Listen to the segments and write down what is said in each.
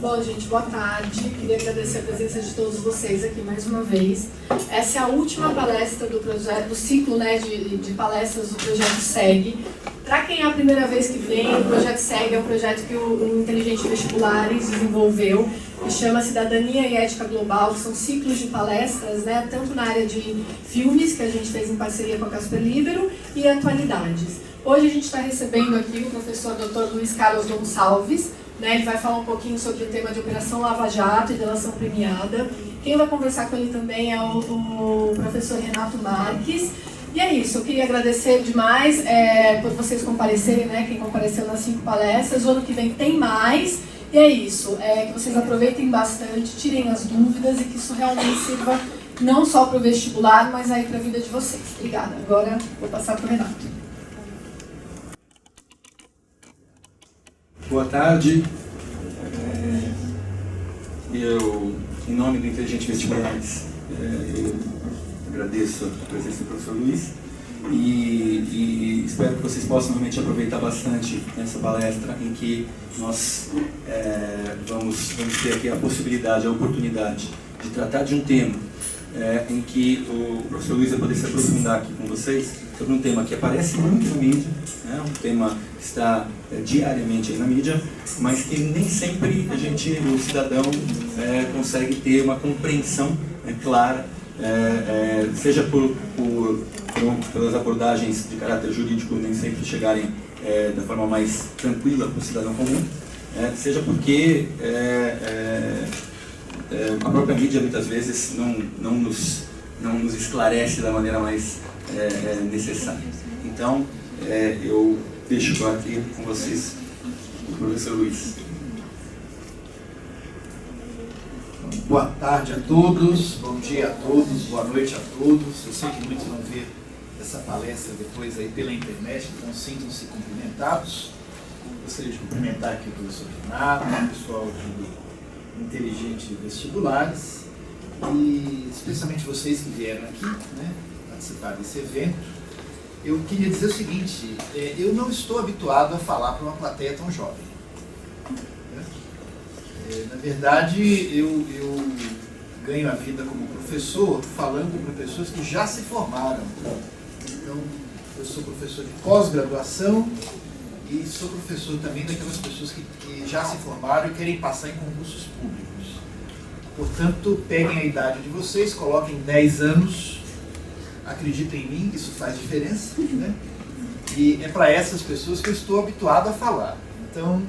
Bom, gente, boa tarde. Queria agradecer a presença de todos vocês aqui mais uma vez. Essa é a última palestra do projeto, do ciclo, né, de palestras do Projeto SEG. Para quem é a primeira vez que vem, o Projeto SEG é um projeto que o Inteligente Vestibulares desenvolveu, que chama Cidadania e Ética Global, que são ciclos de palestras, né, tanto na área de filmes, que a gente fez em parceria com a Casper Libero, e atualidades. Hoje a gente está recebendo aqui o professor Dr. Luiz Carlos Gonçalves, né, ele vai falar um pouquinho sobre o tema de Operação Lava Jato e delação premiada. Quem vai conversar com ele também é o professor Renato Marques. E é isso, eu queria agradecer demais por vocês comparecerem, né, quem compareceu nas 5 palestras. O ano que vem tem mais. E é isso, que vocês aproveitem bastante, tirem as dúvidas e que isso realmente sirva não só para o vestibular, mas aí para a vida de vocês. Obrigada. Agora vou passar para o Renato. Boa tarde. Eu, em nome do Inteligente Vestibulares, eu agradeço a presença do professor Luiz e espero que vocês possam realmente aproveitar bastante essa palestra em que nós vamos ter aqui a possibilidade, a oportunidade de tratar de um tema em que o professor Luiz vai poder se aprofundar aqui com vocês sobre um tema que aparece muito na mídia, né, um tema que está diariamente aí na mídia, mas que nem sempre o cidadão consegue ter uma compreensão clara, seja pelas abordagens de caráter jurídico nem sempre chegarem da forma mais tranquila para o cidadão comum, seja porque a própria mídia muitas vezes não nos esclarece da maneira mais necessária. Então, eu deixo aqui com vocês o professor Luiz. Boa tarde a todos, bom dia a todos, boa noite a todos. Eu sei que muitos vão ver essa palestra depois aí pela internet, então sintam-se cumprimentados. Gostaria de cumprimentar aqui o professor Renato, o pessoal de Inteligente Vestibulares e especialmente vocês que vieram aqui, né, participar desse evento. Eu queria dizer o seguinte, eu não estou habituado a falar para uma plateia tão jovem. Na verdade, eu ganho a vida como professor falando para pessoas que já se formaram. Então, eu sou professor de pós-graduação e sou professor também daquelas pessoas que já se formaram e querem passar em concursos públicos. Portanto, peguem a idade de vocês, coloquem 10 anos, acreditem em mim, isso faz diferença, né? E é para essas pessoas que eu estou habituado a falar. Então,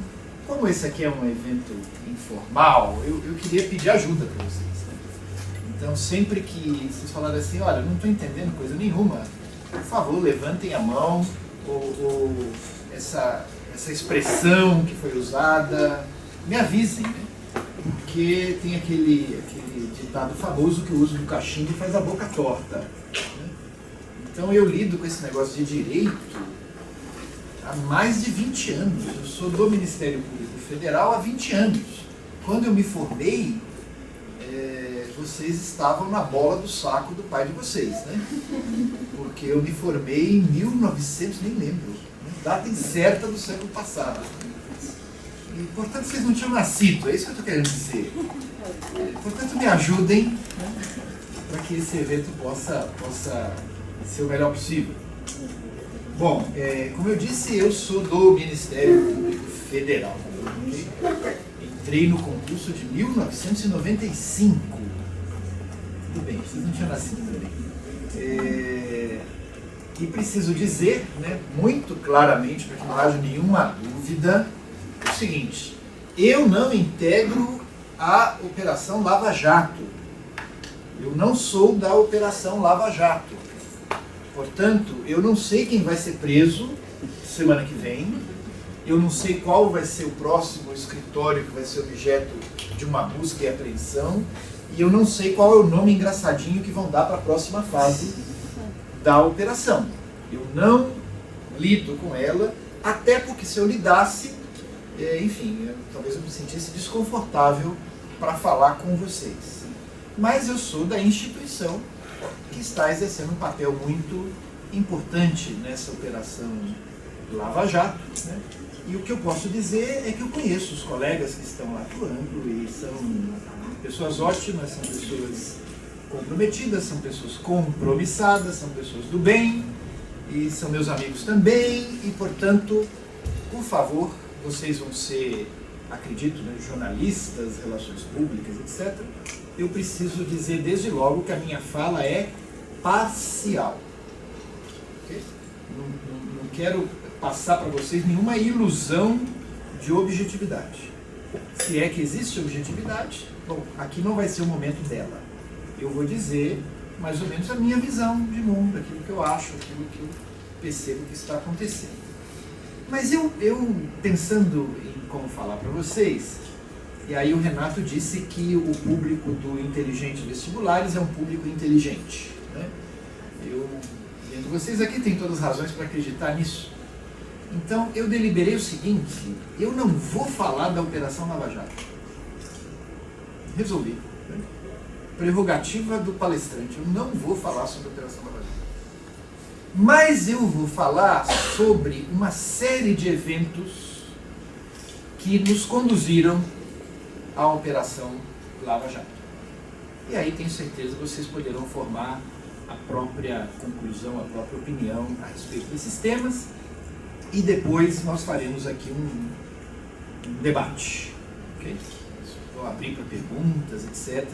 como esse aqui é um evento informal, eu queria pedir ajuda para vocês, né? Então, sempre que vocês falarem assim, olha, eu não estou entendendo coisa nenhuma, por favor, levantem a mão, ou essa expressão que foi usada, me avisem, né? Porque tem aquele ditado famoso que o uso do cachimbo faz a boca torta, né? Então, eu lido com esse negócio de direito há mais de 20 anos. Eu sou do Ministério Público Federal há 20 anos. Quando eu me formei, vocês estavam na bola do saco do pai de vocês, né? Porque eu me formei em 1900, nem lembro, né? Data incerta do século passado. E, portanto, vocês não tinham nascido, é isso que eu estou querendo dizer. Portanto, me ajudem, né, para que esse evento possa ser o melhor possível. Bom, como eu disse, eu sou do Ministério Público Federal. Entrei no concurso de 1995. Tudo bem, vocês não tinham nascido também. E preciso dizer, né, muito claramente, para que não haja nenhuma dúvida, o seguinte: eu não integro a Operação Lava Jato. Eu não sou da Operação Lava Jato. Portanto, eu não sei quem vai ser preso semana que vem, eu não sei qual vai ser o próximo escritório que vai ser objeto de uma busca e apreensão, e eu não sei qual é o nome engraçadinho que vão dar para a próxima fase da operação. Eu não lido com ela, até porque se eu lidasse, enfim, talvez eu me sentisse desconfortável para falar com vocês. Mas eu sou da instituição que está exercendo um papel muito importante nessa operação Lava Jato, né? E o que eu posso dizer é que eu conheço os colegas que estão lá atuando e são pessoas ótimas, são pessoas comprometidas, são pessoas compromissadas, são pessoas do bem e são meus amigos também e, portanto, por favor, vocês vão ser, acredito, né, jornalistas, relações públicas, etc. Eu preciso dizer desde logo que a minha fala é parcial. Okay? Não quero passar para vocês nenhuma ilusão de objetividade. Se é que existe objetividade, bom, aqui não vai ser o momento dela. Eu vou dizer mais ou menos a minha visão de mundo, aquilo que eu acho, aquilo que eu percebo que está acontecendo. Mas eu pensando em como falar para vocês, e aí o Renato disse que o público do Inteligente Vestibulares é um público inteligente, né? Eu, vendo vocês aqui, tem todas as razões para acreditar nisso. Então, eu deliberei o seguinte, eu não vou falar da Operação Lava Jato. Resolvi. Né? Prerrogativa do palestrante, eu não vou falar sobre a Operação Lava Jato. Mas eu vou falar sobre uma série de eventos que nos conduziram à Operação Lava Jato. E aí tenho certeza que vocês poderão formar a própria conclusão, a própria opinião a respeito desses temas. E depois nós faremos aqui um debate. Okay? Vou abrir para perguntas, etc.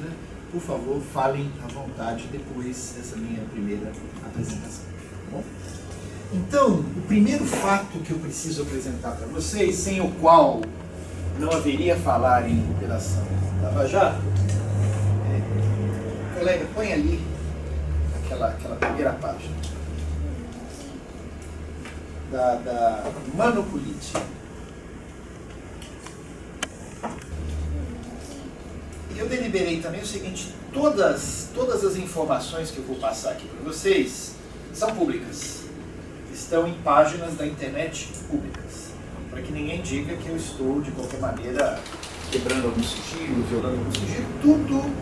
Por favor, falem à vontade depois dessa minha primeira apresentação. Tá bom? Então, o primeiro fato que eu preciso apresentar para vocês, sem o qual não haveria falar em Operação Lava Jato, colega, põe ali aquela primeira página. Da manopolítica. Eu deliberei também o seguinte, todas as informações que eu vou passar aqui para vocês são públicas, estão em páginas da internet públicas, para que ninguém diga que eu estou, de qualquer maneira, quebrando algum sigilo, violando algum sigilo. Tudo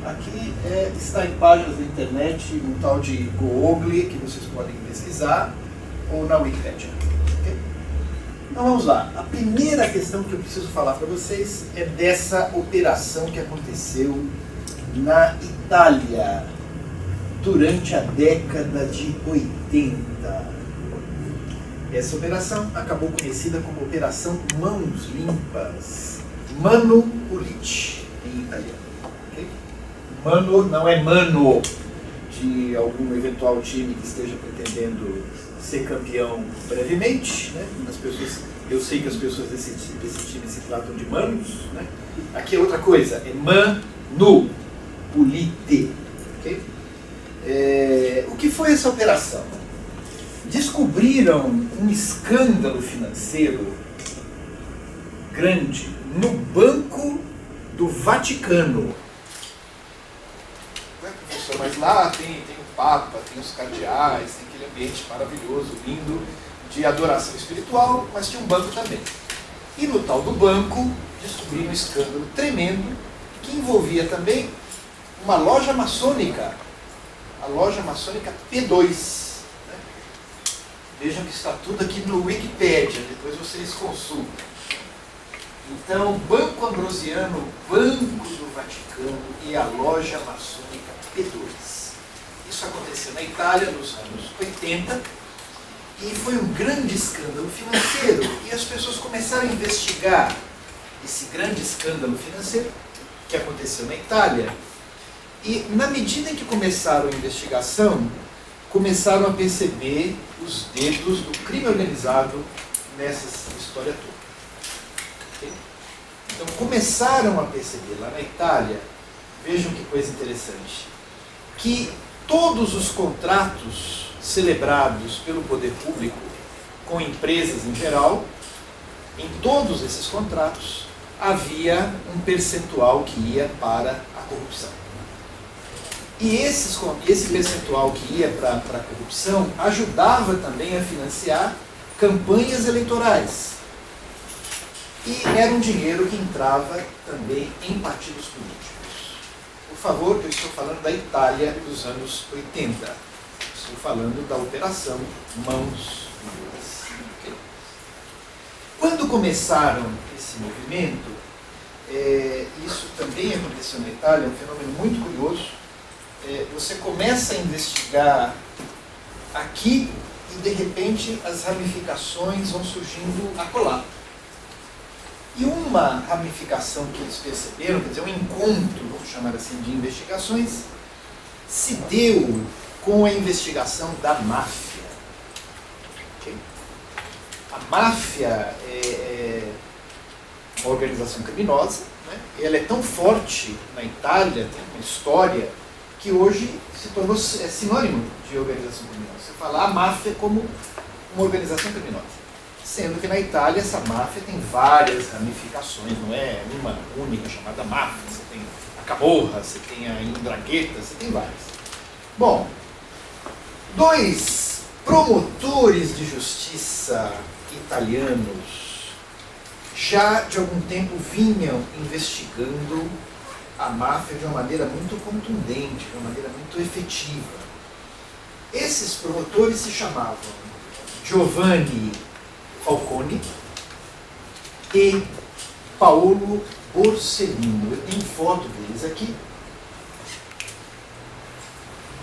aqui está em páginas da internet, um tal de Google, que vocês podem pesquisar, ou na Wikipédia. Okay? Então vamos lá. A primeira questão que eu preciso falar para vocês é dessa operação que aconteceu na Itália durante a década de 80. Essa operação acabou conhecida como Operação Mãos Limpas, Mano Pulite, em italiano. Okay? Mano não é mano de algum eventual time que esteja pretendendo ser campeão brevemente, né? Eu sei que as pessoas desse time se tratam de manos, né? Aqui é outra coisa, é mano pulite. Okay? O que foi essa operação? Descobriram um escândalo financeiro grande no Banco do Vaticano. Professor, mas lá tem o Papa, tem os cardeais, tem aquele ambiente maravilhoso, lindo, de adoração espiritual, mas tinha um banco também. E no tal do banco, descobriram um escândalo tremendo, que envolvia também uma loja maçônica, a loja maçônica P2. Né? Vejam que está tudo aqui no Wikipédia, depois vocês consultam. Então, Banco Ambrosiano, Banco do Vaticano e a loja maçônica P2. Isso aconteceu na Itália nos anos 80 e foi um grande escândalo financeiro. E as pessoas começaram a investigar esse grande escândalo financeiro que aconteceu na Itália. E na medida em que começaram a investigação, começaram a perceber os dedos do crime organizado nessa história toda. Okay? Então começaram a perceber lá na Itália, vejam que coisa interessante, que todos os contratos celebrados pelo poder público com empresas em geral, em todos esses contratos havia um percentual que ia para a corrupção. E esse percentual que ia para a corrupção ajudava também a financiar campanhas eleitorais. E era um dinheiro que entrava também em partidos políticos. Por favor, eu estou falando da Itália dos anos 80. Estou falando da Operação Mãos Limpas. Okay? Quando começaram esse movimento, isso também aconteceu na Itália, é um fenômeno muito curioso. Você começa a investigar aqui e, de repente, as ramificações vão surgindo acolá. E uma ramificação que eles perceberam, quer dizer, um encontro, vamos chamar assim, de investigações, se deu com a investigação da máfia. Okay? A máfia é uma organização criminosa, né? Ela é tão forte na Itália, tem uma história, que hoje se tornou sinônimo de organização criminosa. Você fala a máfia como uma organização criminosa. Sendo que na Itália essa máfia tem várias ramificações, não é uma única chamada máfia. Você tem a Camorra, você tem a Ndrangheta, você tem várias. Bom, 2 promotores de justiça italianos já de algum tempo vinham investigando a máfia de uma maneira muito contundente, de uma maneira muito efetiva. Esses promotores se chamavam Giovanni Falcone e Paolo Borsellino. Eu tenho foto deles aqui.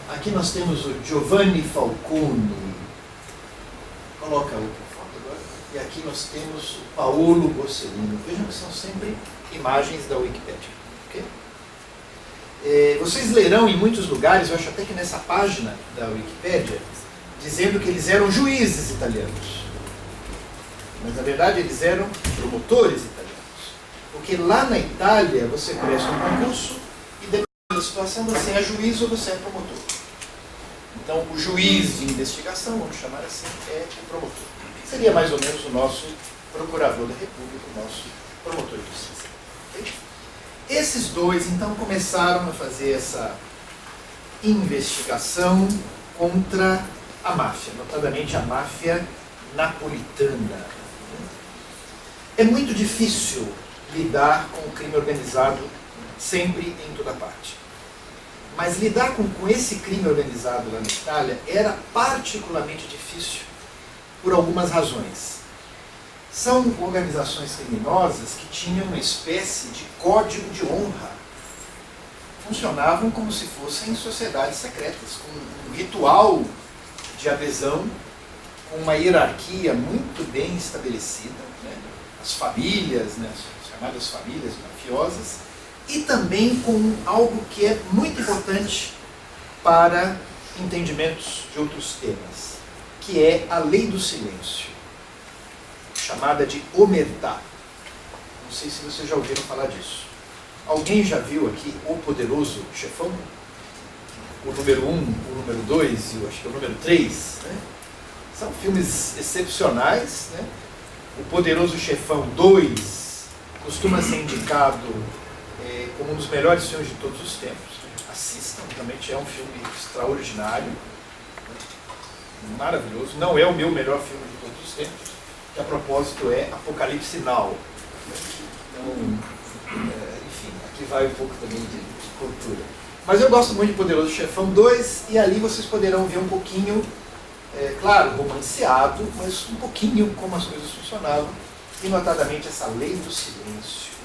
Aqui nós temos o Giovanni Falcone. Coloca outra foto agora. E aqui nós temos o Paolo Borsellino. Vejam que são sempre imagens da Wikipédia. Okay? Vocês lerão em muitos lugares, eu acho até que nessa página da Wikipédia, dizendo que eles eram juízes italianos. Mas na verdade eles eram promotores italianos. Porque lá na Itália você presta um concurso e dependendo da situação você é juiz ou você é promotor. Então o juiz de investigação, vamos chamar assim, é o promotor. Seria mais ou menos o nosso procurador da República, o nosso promotor de justiça. Okay? Esses 2 então começaram a fazer essa investigação contra a máfia, notadamente a máfia napolitana. É muito difícil lidar com o crime organizado sempre em toda parte. Mas lidar com esse crime organizado lá na Itália era particularmente difícil por algumas razões. São organizações criminosas que tinham uma espécie de código de honra. Funcionavam como se fossem sociedades secretas, com um ritual de adesão, com uma hierarquia muito bem estabelecida, né? As famílias, né? As chamadas famílias mafiosas, e também com algo que é muito importante para entendimentos de outros temas, que é a lei do silêncio, chamada de omertà. Não sei se vocês já ouviram falar disso. Alguém já viu aqui O Poderoso Chefão? O número 1, o número 2 e eu acho que é o número 3. Né? São filmes excepcionais. Né? O Poderoso Chefão 2 costuma ser indicado como um dos melhores filmes de todos os tempos. Assistam, realmente é um filme extraordinário, maravilhoso. Não é o meu melhor filme de todos os tempos, que a propósito é Apocalipse Now. Então, enfim, aqui vai um pouco também de cultura. Mas eu gosto muito de Poderoso Chefão 2, e ali vocês poderão ver um pouquinho, claro, romanceado, mas um pouquinho como as coisas funcionavam, e notadamente essa lei do silêncio.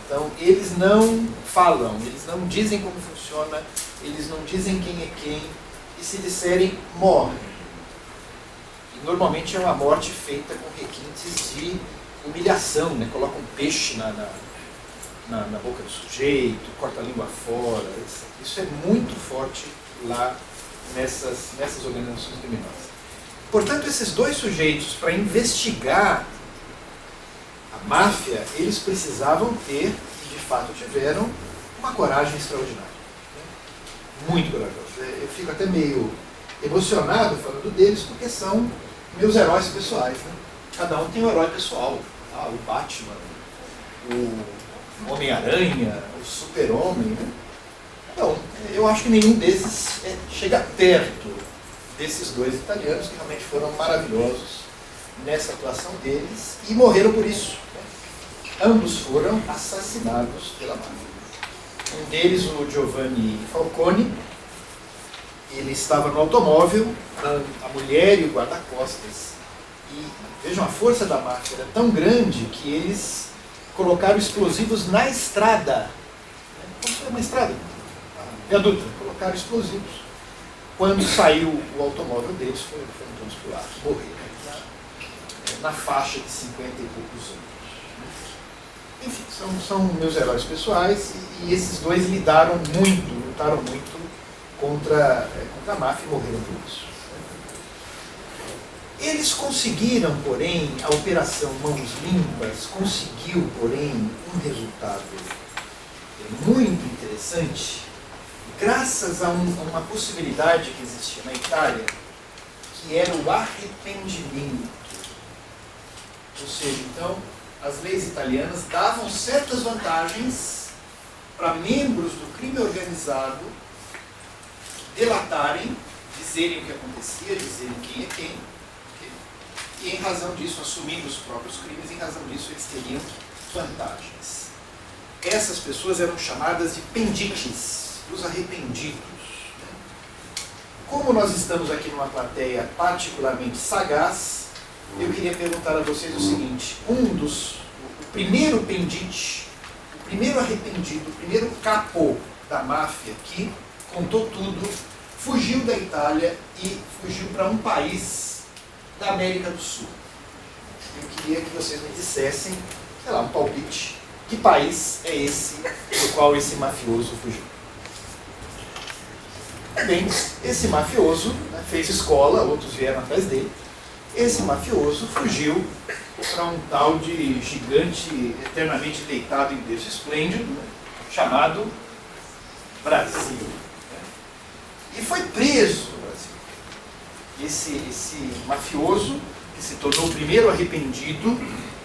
Então, eles não falam, eles não dizem como funciona, eles não dizem quem é quem, e se disserem, morrem. E normalmente é uma morte feita com requintes de humilhação, né? Coloca um peixe na boca do sujeito, corta a língua fora. Isso é muito forte lá nessas organizações criminosas. Portanto, esses 2 sujeitos, para investigar a máfia, eles precisavam ter, e de fato tiveram, uma coragem extraordinária. Né? Muito corajosa. Eu fico até meio emocionado falando deles, porque são meus heróis pessoais. Né? Cada um tem um herói pessoal. O Batman, o Homem-Aranha, o Super-Homem. Né? Então, eu acho que nenhum desses chega perto desses 2 italianos, que realmente foram maravilhosos nessa atuação deles, e morreram por isso. Né? Ambos foram assassinados pela máfia. Um deles, o Giovanni Falcone, ele estava no automóvel com a mulher e o guarda-costas, E vejam, a força da máfia era tão grande que eles colocaram explosivos na estrada. Como se fosse uma estrada, viaduto, colocaram explosivos. Quando saiu o automóvel deles, foram todos pulados, morreram. Na faixa de 50 e poucos anos. Enfim, são meus heróis pessoais e esses dois lutaram muito contra a máfia e morreram por isso. Eles conseguiram, porém, a Operação Mãos Limpas conseguiu, porém, um resultado muito interessante, graças a uma possibilidade que existia na Itália, que era o arrependimento. Ou seja, então, as leis italianas davam certas vantagens para membros do crime organizado delatarem, dizerem o que acontecia, dizerem quem é quem, e em razão disso, assumindo os próprios crimes, em razão disso eles teriam vantagens. Essas pessoas eram chamadas de pendites, os arrependidos. Como nós estamos aqui numa plateia particularmente sagaz, eu queria perguntar a vocês o seguinte: o primeiro pendite, o primeiro arrependido, o primeiro capo da máfia que contou tudo, fugiu da Itália e fugiu para um país da América do Sul. Eu queria que vocês me dissessem, sei lá, um palpite, que país é esse do qual esse mafioso fugiu. Bem, esse mafioso, né, fez escola, outros vieram atrás dele. Esse mafioso fugiu para um tal de gigante eternamente deitado em berço esplêndido, né, chamado Brasil. E foi preso no Brasil. Esse mafioso, que se tornou o primeiro arrependido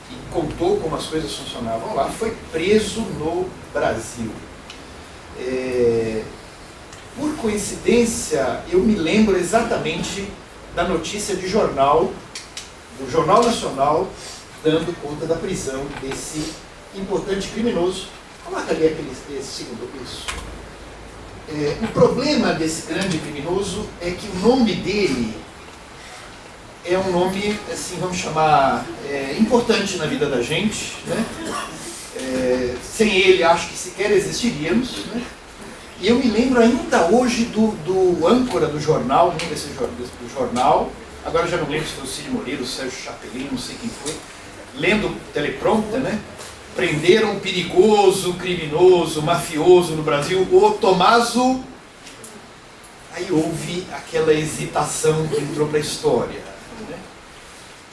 e contou como as coisas funcionavam lá, foi preso no Brasil. Por coincidência, eu me lembro exatamente da notícia de jornal, do Jornal Nacional, dando conta da prisão desse importante criminoso. Coloca ali esse segundo isso. O problema desse grande criminoso é que o nome dele é um nome, assim, vamos chamar, importante na vida da gente, né? Sem ele, acho que sequer existiríamos, né? E eu me lembro ainda hoje do âncora do jornal, do jornal, agora eu já não lembro se foi o Cid Moreira, o Sérgio Chapelin, não sei quem foi, lendo teleprompter, né? Prenderam um perigoso, criminoso, mafioso no Brasil, o Tommaso. Aí houve aquela hesitação que entrou para a história. Né?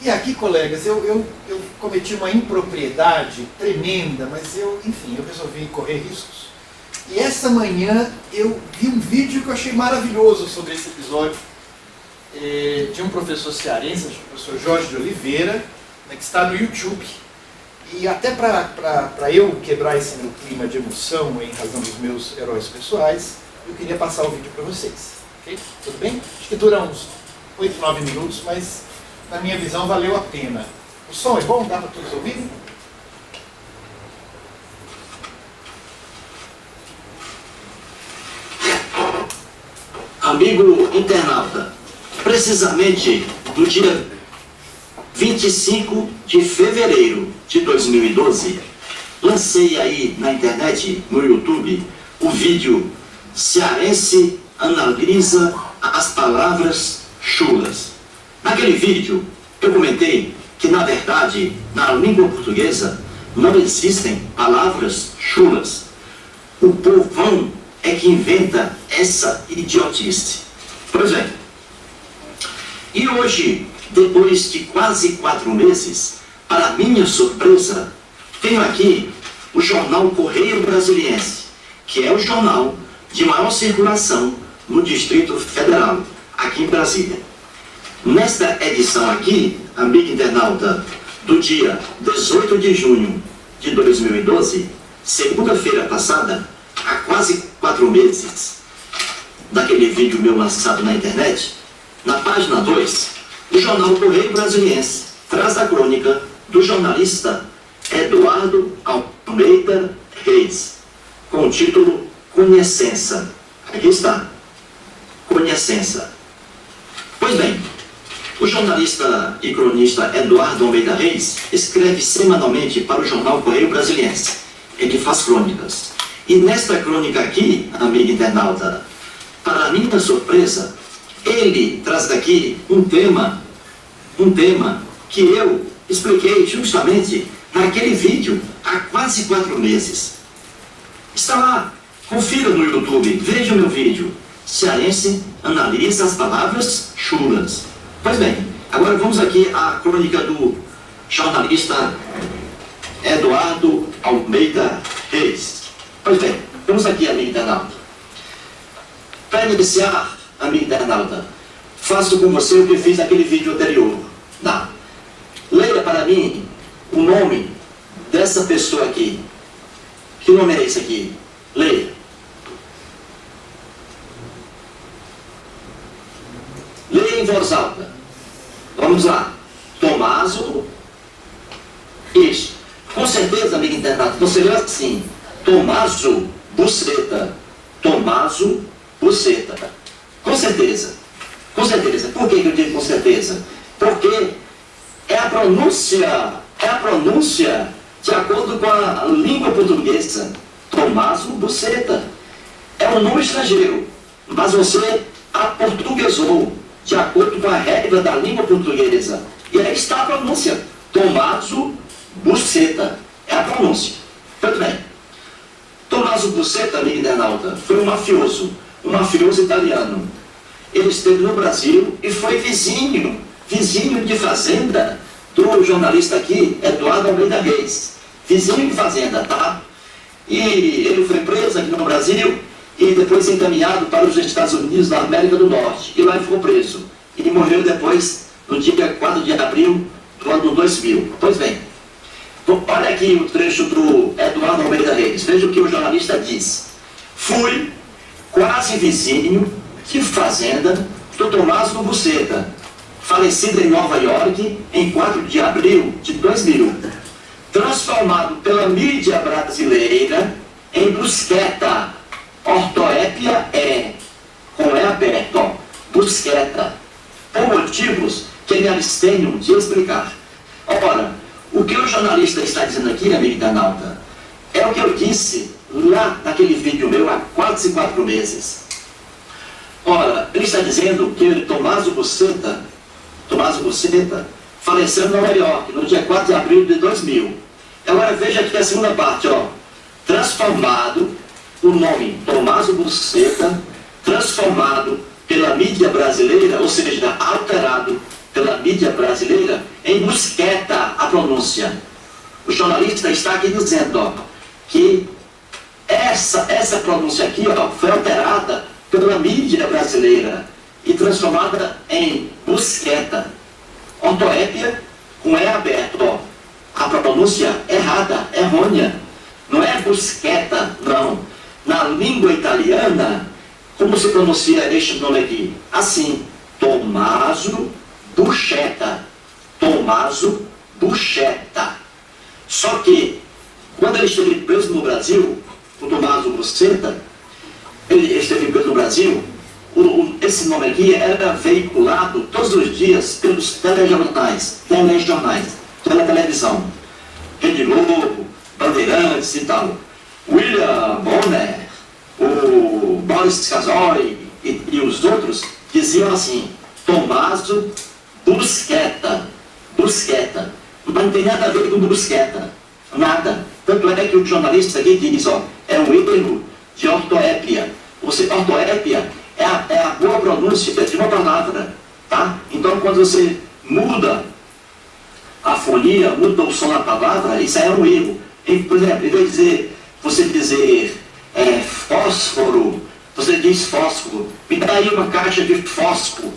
E aqui, colegas, eu cometi uma impropriedade tremenda, mas eu resolvi correr riscos. E essa manhã eu vi um vídeo que eu achei maravilhoso sobre esse episódio, de um professor cearense, o professor Jorge de Oliveira, né, que está no YouTube. E até para eu quebrar esse meu clima de emoção em razão dos meus heróis pessoais, eu queria passar o vídeo para vocês. Okay? Tudo bem? Acho que dura uns 8, 9 minutos, mas na minha visão valeu a pena. O som é bom? Dá para todos ouvirem? Amigo internauta, precisamente do dia 25 de fevereiro de 2012, lancei aí na internet, no YouTube, o vídeo Cearense analisa as palavras chulas. Naquele vídeo, eu comentei que, na verdade, na língua portuguesa, não existem palavras chulas. O povão é que inventa essa idiotice. Pois bem, e hoje, depois de quase 4 meses, para minha surpresa, tenho aqui o jornal Correio Brasiliense, que é o jornal de maior circulação no Distrito Federal, aqui em Brasília. Nesta edição aqui, amigo internauta, do dia 18 de junho de 2012, segunda-feira passada, há quase 4 meses, daquele vídeo meu lançado na internet, na página 2, o jornal Correio Brasiliense traz a crônica do jornalista Eduardo Almeida Reis, com o título Conhecença. Aqui está. Conhecença. Pois bem, O jornalista e cronista Eduardo Almeida Reis escreve semanalmente para o jornal Correio Brasiliense. Ele faz crônicas. E nesta crônica aqui, amigo internauta, para minha surpresa, ele traz daqui um tema que eu expliquei justamente naquele vídeo há quase 4 meses. Está lá, confira no YouTube, veja o meu vídeo. Cearense analisa as palavras chulas. Pois bem, agora vamos aqui à crônica do jornalista Eduardo Almeida Reis. Pois bem, vamos aqui, amigo internauta. Para iniciar, amigo internauta, faço com você o que fiz naquele vídeo anterior. Não. Leia para mim o nome dessa pessoa aqui. Que nome é esse aqui? Leia. Leia em voz alta. Vamos lá. Tomaso. Isso. Com certeza, amigo internauta, você leu assim. Tomaso Buceta. Tomaso Buceta. Com certeza. Com certeza. Por que eu digo com certeza? Porque é a pronúncia de acordo com a língua portuguesa. Tomaso Buceta. É um nome estrangeiro, mas você aportuguesou de acordo com a regra da língua portuguesa. E aí está a pronúncia. Tomaso Buceta. É a pronúncia. Muito bem. Tomaso Buceta, amigo internauta, foi um mafioso italiano. Ele esteve no Brasil e foi vizinho de fazenda do jornalista aqui, Eduardo Almeida Reis. Vizinho de fazenda, tá? E ele foi preso aqui no Brasil e depois encaminhado para os Estados Unidos da América do Norte. E lá ele ficou preso. E morreu depois, no dia 4 de abril do ano 2000. Pois bem, olha aqui o trecho do Eduardo Almeida Reis. Veja o que o jornalista diz. Fui quase vizinho de fazenda do Tomaso Buceta, falecido em Nova York em 4 de abril de 2000, transformado pela mídia brasileira em Busqueta. Ortoépia com E aberto, ó, Busqueta, por motivos que me abstenho de explicar. Ora, o que o jornalista está dizendo aqui, amigo internauta, é o que eu disse lá naquele vídeo meu há quase 4 meses. Ora, ele está dizendo que Tomaso Buceta faleceu em Nova York no dia 4 de abril de 2000. Agora veja aqui a segunda parte, ó. Transformado, o nome Tomaso Buceta, transformado pela mídia brasileira, ou seja, alterado pela mídia brasileira, em Busqueta, a pronúncia. O jornalista está aqui dizendo, ó, que essa pronúncia aqui, ó, foi alterada pela mídia brasileira e transformada em Busqueta. Ortoépia com E aberto, ó. A pronúncia errada, errônea. Não é Busqueta, não. Na língua italiana, como se pronuncia este nome aqui? Assim, Tomaso Buscetta. Tomaso Buscetta. Só que, quando ele esteve preso no Brasil, o Tomaso Buceta, ele esteve preso no Brasil, esse nome aqui era veiculado todos os dias pelos telejornais, televisão, Rede Globo, Bandeirantes e tal. William Bonner, o Boris Casoy e os outros diziam assim, Tomaso Busqueta. Busqueta. Não tem nada a ver com Busqueta. Nada. Tanto é que o jornalista aqui diz, ó, é um erro de ortoépia. Ortoépia é a boa pronúncia de uma palavra, tá? Então, quando você muda a fonia, muda o som da palavra, isso é um erro. Por exemplo, em vez de você dizer fósforo, você diz fósforo. Me dá aí uma caixa de fósforo,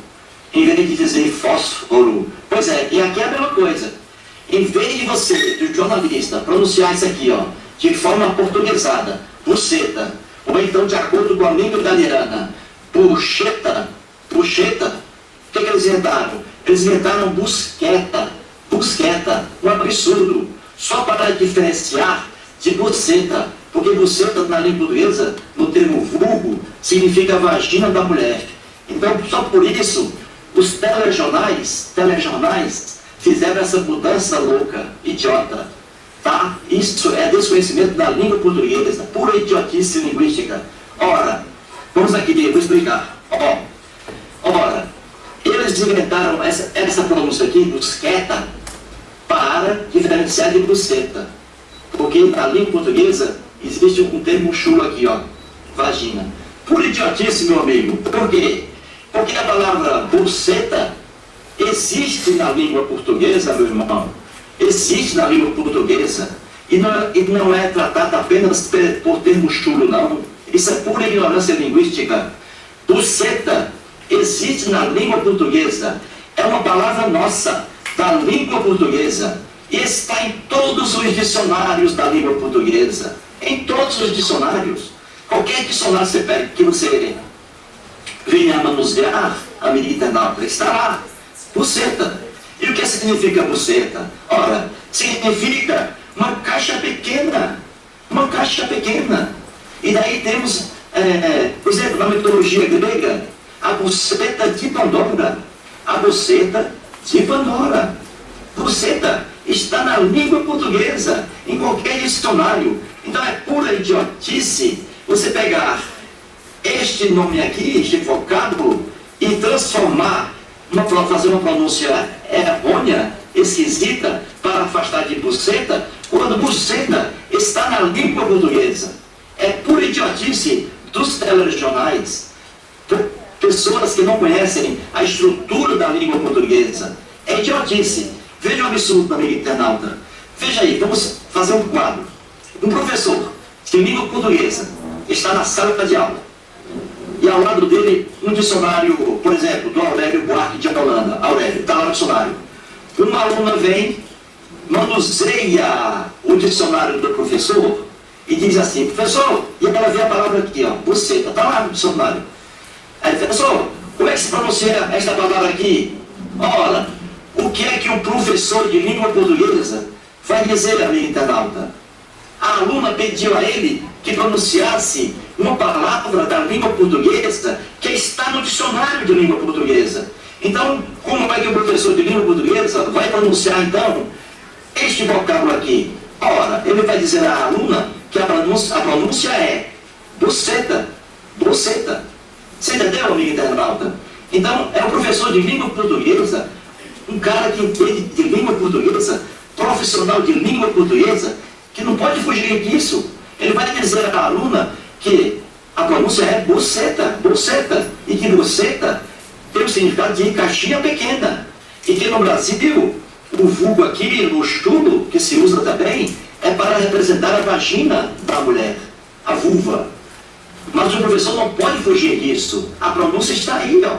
em vez de dizer fósforo. Pois é, e aqui é a mesma coisa. Em vez de você, do jornalista, pronunciar isso aqui, ó, de forma portuguesada, buceta, ou então de acordo com a língua italiana, Buscetta, o que eles inventaram? Eles inventaram Busqueta, um absurdo, só para diferenciar de buceta, porque buceta na língua portuguesa, no termo vulgo, significa vagina da mulher. Então, só por isso, Os telejornais fizeram essa mudança louca, idiota, tá? Isso é desconhecimento da língua portuguesa, pura idiotice linguística. Ora, vamos aqui, vou explicar. Ora, eles inventaram essa pronúncia aqui, busqueta, para diferenciar de buceta. Porque na língua portuguesa existe um termo chulo aqui, ó, vagina. Pura idiotice, meu amigo. Por quê? Porque a palavra buceta existe na língua portuguesa, meu irmão. Existe na língua portuguesa. E não é tratada apenas por termo chulo, não. Isso é pura ignorância linguística. Buceta existe na língua portuguesa. É uma palavra nossa, da língua portuguesa. E está em todos os dicionários da língua portuguesa. Em todos os dicionários. Qualquer dicionário você pega, que você venha a manusear, amigo internauta, está lá. Buceta. E o que significa buceta? Ora, significa uma caixa pequena. Uma caixa pequena. E daí temos, por exemplo, na mitologia grega, a buceta de Pandora. A buceta de Pandora. Buceta está na língua portuguesa, em qualquer dicionário. Então é pura idiotice você pegar este nome aqui, este vocábulo, e transformar, fazer uma pronúncia errônea, esquisita, para afastar de buceta, quando buceta está na língua portuguesa. É pura idiotice dos telejornais. Pessoas que não conhecem a estrutura da língua portuguesa. É idiotice. Veja um absurdo, amigo internauta. Veja aí, vamos fazer um quadro. Um professor de língua portuguesa está na sala de aula. E ao lado dele, um dicionário, por exemplo, do Aurélio Buarque de Holanda. Aurélio, está lá no dicionário. Uma aluna vem, manuseia o dicionário do professor e diz assim, professor, e ela vê a palavra aqui, ó, buceta, está lá no dicionário. Aí, professor, como é que se pronuncia esta palavra aqui? Ora, o que é que o professor de língua portuguesa vai dizer, amigo internauta? A aluna pediu a ele que pronunciasse uma palavra da língua portuguesa que está no dicionário de língua portuguesa. Então, como é que o professor de língua portuguesa vai pronunciar, então, este vocábulo aqui? Ora, ele vai dizer à aluna que a pronúncia é buceta. Buceta. Você entendeu, amigo internauta? Então, é o professor de língua portuguesa, um cara que entende de língua portuguesa, profissional de língua portuguesa, que não pode fugir disso. Ele vai dizer à aluna que a pronúncia é buceta, buceta, e que buceta tem o significado de caixinha pequena. E que no Brasil, o vulgo aqui, no chulo, que se usa também, é para representar a vagina da mulher, a vulva. Mas o professor não pode fugir disso. A pronúncia está aí, ó.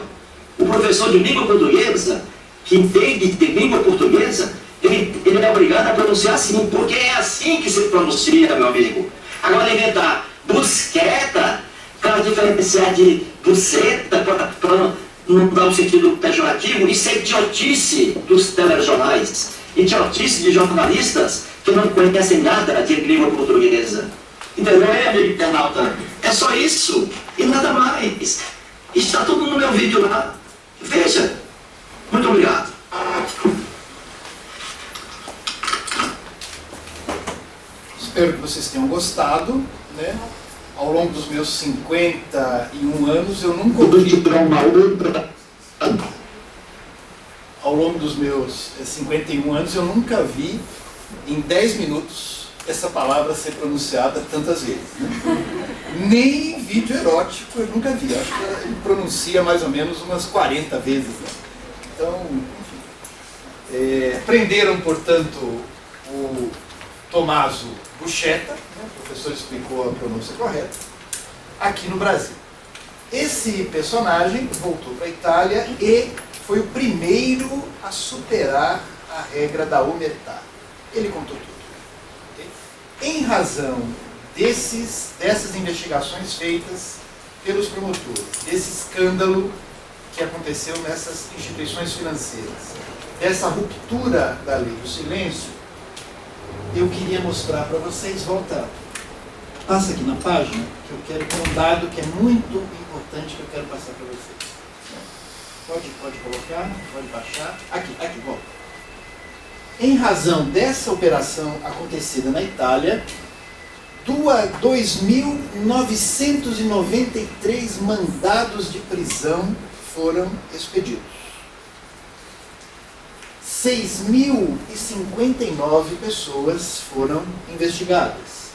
O professor de língua portuguesa, que entende de língua portuguesa, ele é obrigado a pronunciar assim, porque é assim que se pronuncia, meu amigo. Agora inventar busqueta, para diferenciar de buceta, para não dar um sentido pejorativo, isso é idiotice dos telejornais, idiotice de jornalistas que não conhecem nada de língua portuguesa. Entendeu, amigo internauta? É só isso e nada mais. Está tudo no meu vídeo lá. Veja. Muito obrigado. Espero que vocês tenham gostado, né? Ao longo dos meus 51 anos, eu nunca ouvi... Ao longo dos meus 51 anos, eu nunca vi, em 10 minutos, essa palavra ser pronunciada tantas vezes. Né? Nem em vídeo erótico eu nunca vi. Acho que ele pronuncia mais ou menos umas 40 vezes. Né? Então, enfim. Aprenderam, portanto, o Tommaso Buscetta, né? O professor explicou a pronúncia correta, aqui no Brasil. Esse personagem voltou para a Itália e foi o primeiro a superar a regra da omertà. Ele contou tudo. Okay? Em razão dessas investigações feitas pelos promotores, desse escândalo que aconteceu nessas instituições financeiras, dessa ruptura da lei do silêncio, eu queria mostrar para vocês, volta, passa aqui na página, que eu quero ter um dado que é muito importante que eu quero passar para vocês. Pode colocar, pode baixar. Aqui, bom. Em razão dessa operação acontecida na Itália, 2.993 mandados de prisão foram expedidos. 6.059 pessoas foram investigadas,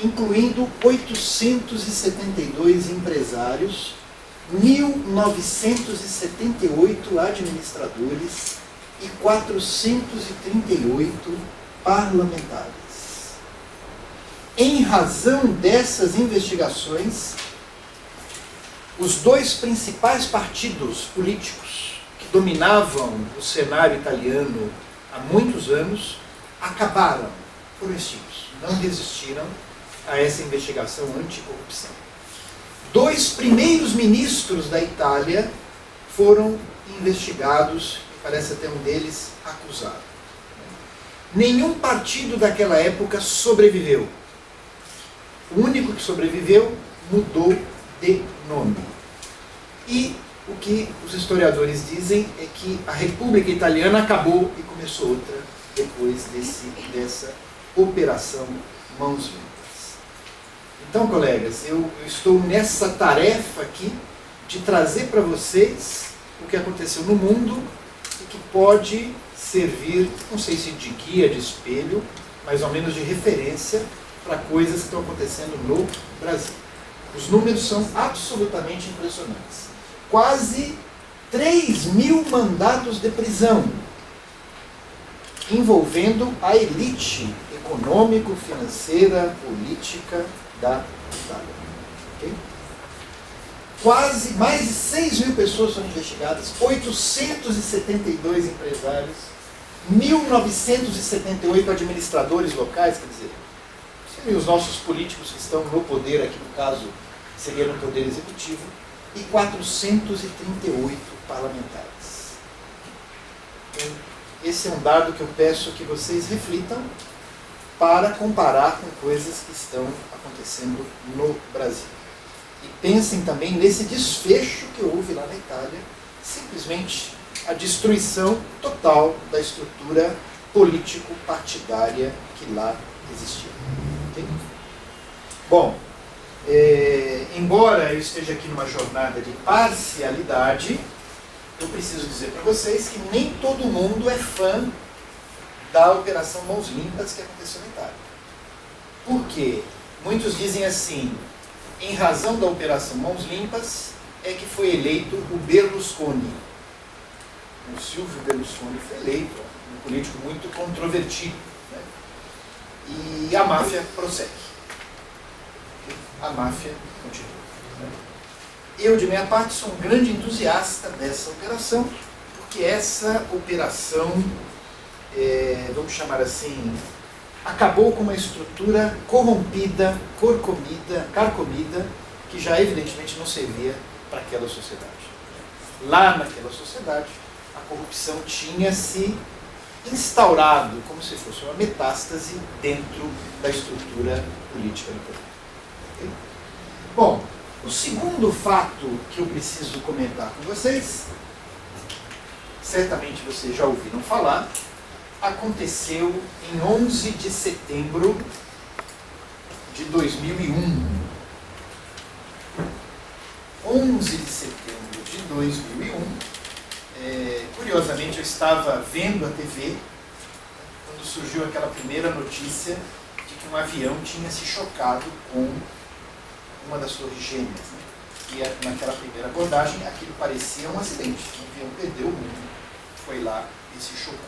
incluindo 872 empresários, 1.978 administradores e 438 parlamentares. Em razão dessas investigações, os dois principais partidos políticos que dominavam o cenário italiano há muitos anos acabaram, foram extintos, não resistiram a essa investigação anticorrupção. 2 primeiros ministros da Itália foram investigados e parece até um deles acusado. Nenhum partido daquela época sobreviveu. O único que sobreviveu mudou de nome. E o que os historiadores dizem é que a República Italiana acabou e começou outra depois dessa Operação Mãos Limpas. Então, colegas, eu estou nessa tarefa aqui de trazer para vocês o que aconteceu no mundo e que pode servir, não sei se de guia, de espelho, mas ao menos de referência para coisas que estão acontecendo no Brasil. Os números são absolutamente impressionantes. Quase 3.000 mandados de prisão envolvendo a elite econômico-financeira, política da Itália. Okay? Quase mais de 6.000 pessoas foram investigadas, 872 empresários, 1.978 administradores locais, quer dizer, e os nossos políticos que estão no poder, aqui no caso seria no poder executivo, e 438 parlamentares. Esse é um dado que eu peço que vocês reflitam para comparar com coisas que estão acontecendo no Brasil. E pensem também nesse desfecho que houve lá na Itália, simplesmente a destruição total da estrutura político-partidária que lá existia. Okay? Bom, embora eu esteja aqui numa jornada de parcialidade, eu preciso dizer para vocês que nem todo mundo é fã da Operação Mãos Limpas que aconteceu na Itália. Por quê? Muitos dizem assim, em razão da Operação Mãos Limpas é que foi eleito o Berlusconi. O Silvio Berlusconi foi eleito, um político muito controvertido. Né? E a máfia prossegue. A máfia continua. Né? Eu, de minha parte, sou um grande entusiasta dessa operação, porque essa operação, vamos chamar assim, acabou com uma estrutura corrompida, carcomida, que já evidentemente não servia para aquela sociedade. Lá naquela sociedade, a corrupção tinha se instaurado como se fosse uma metástase dentro da estrutura política do poder. Okay? Bom, o segundo fato que eu preciso comentar com vocês, certamente vocês já ouviram falar, aconteceu em 11 de setembro de 2001. 11 de setembro de 2001, curiosamente eu estava vendo a TV quando surgiu aquela primeira notícia de que um avião tinha se chocado com uma das torres gêmeas. Né? E naquela primeira abordagem aquilo parecia um acidente. O avião perdeu o rumo, foi lá e se chocou.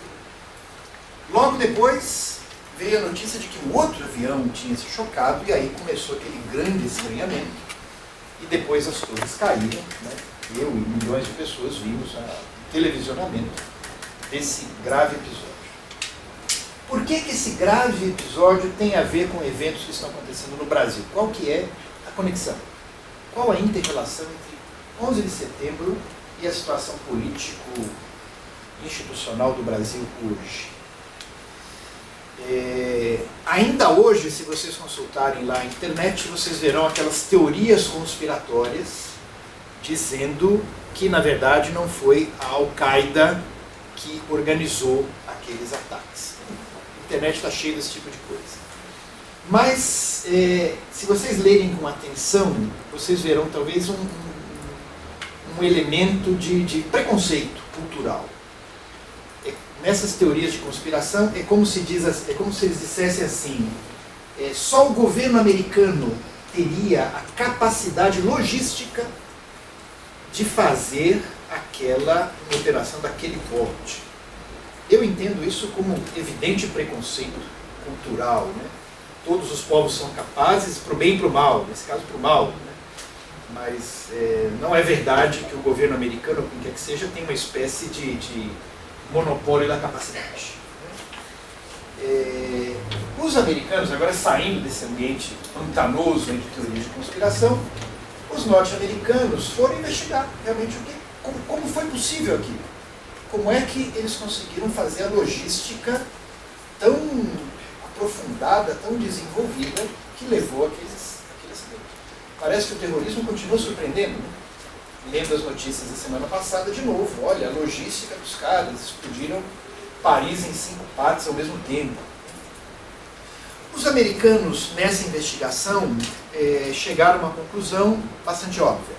Logo depois veio a notícia de que um outro avião tinha se chocado e aí começou aquele grande estranhamento e depois as torres caíram, né? Eu e milhões de pessoas vimos o televisionamento desse grave episódio. Por que esse grave episódio tem a ver com eventos que estão acontecendo no Brasil? Qual que é a conexão? Qual a inter-relação entre 11 de setembro e a situação político-institucional do Brasil hoje? Ainda hoje, se vocês consultarem lá na internet, vocês verão aquelas teorias conspiratórias dizendo que, na verdade, não foi a Al-Qaeda que organizou aqueles ataques. A internet está cheia desse tipo de coisa. Mas, se vocês lerem com atenção, vocês verão talvez um elemento de preconceito cultural. Nessas teorias de conspiração, é como se eles dissessem assim, só o governo americano teria a capacidade logística de fazer uma operação daquele porte. Eu entendo isso como um evidente preconceito cultural, né? Todos os povos são capazes, para o bem e para o mal, nesse caso para o mal, né? Mas não é verdade que o governo americano, ou quem quer que seja, tem uma espécie de monopólio da capacidade. Os americanos, agora saindo desse ambiente pantanoso de teorias de conspiração, os norte-americanos foram investigar realmente como foi possível aquilo. Como é que eles conseguiram fazer a logística tão aprofundada, tão desenvolvida, que levou aquele acidente. Parece que o terrorismo continua surpreendendo, né? Lendo as notícias da semana passada, de novo, olha, a logística dos caras, explodiram Paris em 5 partes ao mesmo tempo. Os americanos, nessa investigação, chegaram a uma conclusão bastante óbvia.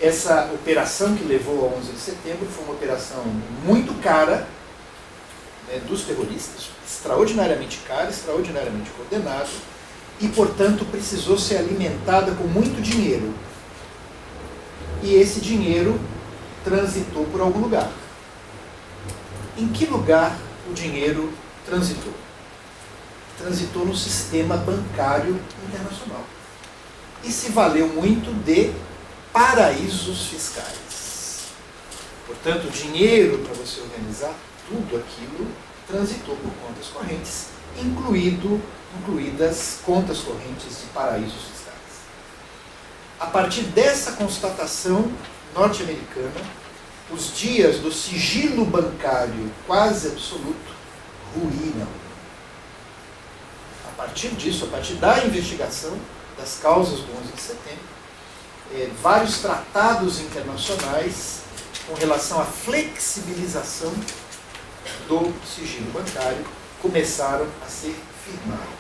Essa operação que levou ao 11 de setembro foi uma operação muito cara, né, dos terroristas, extraordinariamente cara, extraordinariamente coordenada, e, portanto, precisou ser alimentada com muito dinheiro. E esse dinheiro transitou por algum lugar. Em que lugar o dinheiro transitou? Transitou no sistema bancário internacional. E se valeu muito de paraísos fiscais. Portanto, dinheiro para você organizar tudo aquilo transitou por contas correntes, incluídas contas correntes de paraísos fiscais. A partir dessa constatação norte-americana, os dias do sigilo bancário quase absoluto ruíram. A partir disso, a partir da investigação das causas do 11 de setembro, vários tratados internacionais com relação à flexibilização do sigilo bancário começaram a ser firmados.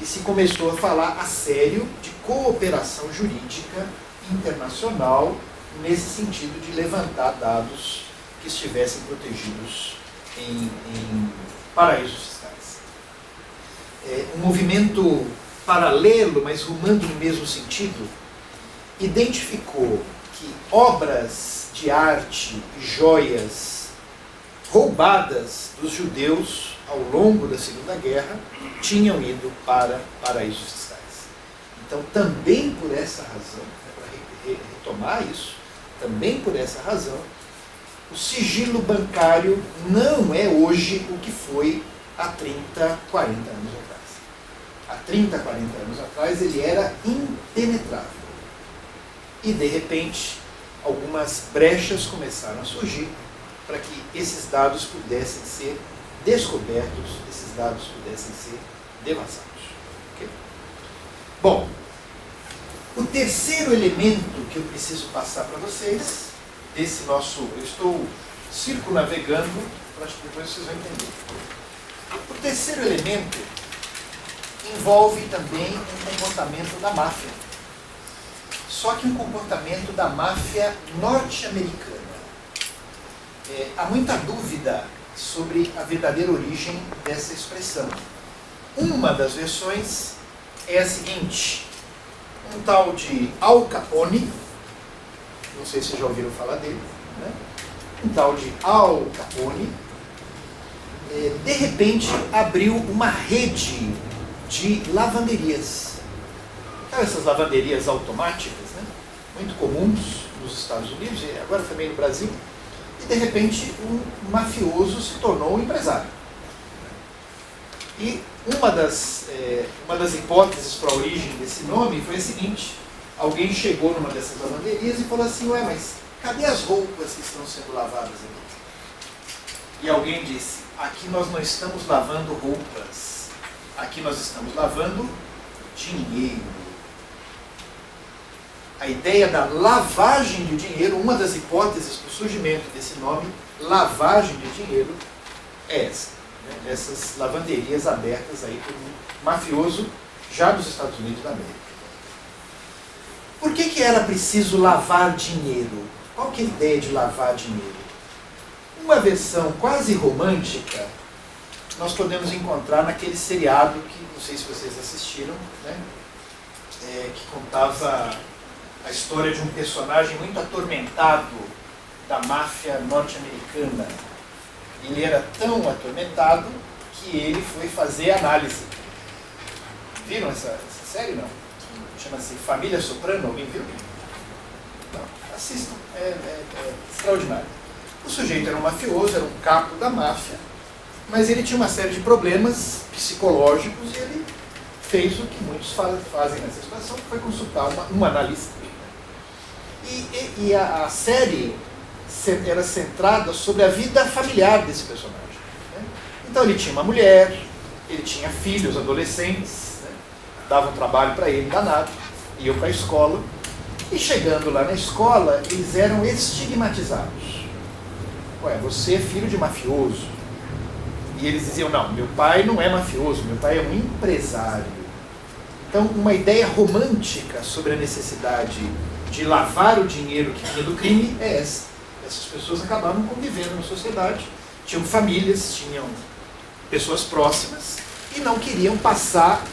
E se começou a falar a sério de cooperação jurídica internacional nesse sentido de levantar dados que estivessem protegidos em paraísos fiscais. Um movimento paralelo, mas rumando no mesmo sentido, identificou que obras de arte e joias roubadas dos judeus ao longo da Segunda Guerra tinham ido para paraísos fiscais. Então, também por essa razão, para retomar isso, também por essa razão, o sigilo bancário não é hoje o que foi há 30, 40 anos atrás. Há 30, 40 anos atrás ele era impenetrável. E, de repente, algumas brechas começaram a surgir para que esses dados pudessem ser descobertos, esses dados pudessem ser devassados. Okay? Bom, o terceiro elemento que eu preciso passar para vocês, desse nosso... Eu estou circunnavegando, acho que depois vocês vão entender. O terceiro elemento envolve também um comportamento da máfia. Só que um comportamento da máfia norte-americana. Há muita dúvida sobre a verdadeira origem dessa expressão. Uma das versões é a seguinte: um tal de Al Capone, não sei se vocês já ouviram falar dele, né? Um tal de Al Capone, de repente abriu uma rede de lavanderias. Sabe essas lavanderias automáticas, né? Muito comuns nos Estados Unidos e agora também no Brasil. E de repente um mafioso se tornou um empresário. E uma das hipóteses para a origem desse nome foi a seguinte: alguém chegou numa dessas lavanderias e falou assim: ué, mas cadê as roupas que estão sendo lavadas aqui? E alguém disse: aqui nós não estamos lavando roupas, aqui nós estamos lavando dinheiro. a ideia da lavagem de dinheiro, uma das hipóteses para o surgimento desse nome, lavagem de dinheiro, é essa. Né? Essas lavanderias abertas aí por um mafioso já dos Estados Unidos da América. Por que era preciso lavar dinheiro? Qual que é a ideia de lavar dinheiro? Uma versão quase romântica nós podemos encontrar naquele seriado que, não sei se vocês assistiram, né? Que contava a história de um personagem muito atormentado da máfia norte-americana. Ele era tão atormentado que ele foi fazer análise. Viram essa série? Não. Chama-se Família Soprano. Alguém viu? Não. Assistam. É extraordinário. O sujeito era um mafioso, era um capo da máfia, mas ele tinha uma série de problemas psicológicos e ele fez o que muitos fazem nessa situação, que foi consultar um analista. E a série era centrada sobre a vida familiar desse personagem. Né? Então ele tinha uma mulher, ele tinha filhos, adolescentes, né? Davam trabalho para ele, danado, iam para a escola, e chegando lá na escola, eles eram estigmatizados. Ué, você é filho de mafioso. E eles diziam, não, meu pai não é mafioso, meu pai é um empresário. Então, uma ideia romântica sobre a necessidade de lavar o dinheiro que vinha do crime é essa. Essas pessoas acabavam convivendo na sociedade, tinham famílias, tinham pessoas próximas e não queriam passar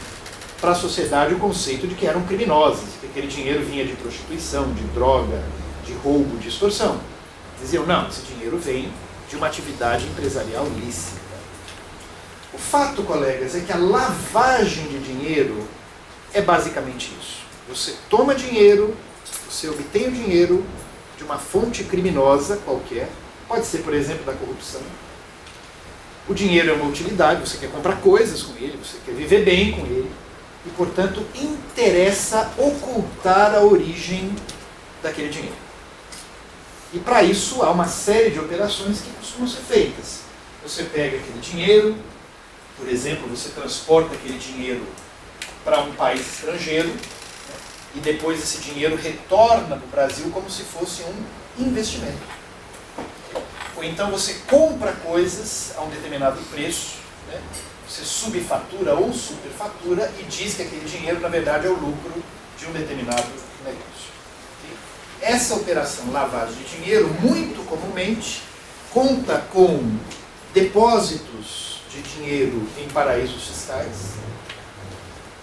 para a sociedade o conceito de que eram criminosas, que aquele dinheiro vinha de prostituição, de droga, de roubo, de extorsão. Diziam, não, esse dinheiro vem de uma atividade empresarial lícita. O fato, colegas, é que a lavagem de dinheiro é basicamente isso. Você toma dinheiro, você obtém o dinheiro de uma fonte criminosa qualquer, pode ser, por exemplo, da corrupção. O dinheiro é uma utilidade, você quer comprar coisas com ele, você quer viver bem com ele, e, portanto, interessa ocultar a origem daquele dinheiro. E, para isso, há uma série de operações que costumam ser feitas. Você pega aquele dinheiro, por exemplo, você transporta aquele dinheiro para um país estrangeiro, e depois esse dinheiro retorna para o Brasil como se fosse um investimento. Ou então você compra coisas a um determinado preço, né? Você subfatura ou superfatura e diz que aquele dinheiro, na verdade, é o lucro de um determinado negócio. Essa operação lavagem de dinheiro, muito comumente, conta com depósitos de dinheiro em paraísos fiscais,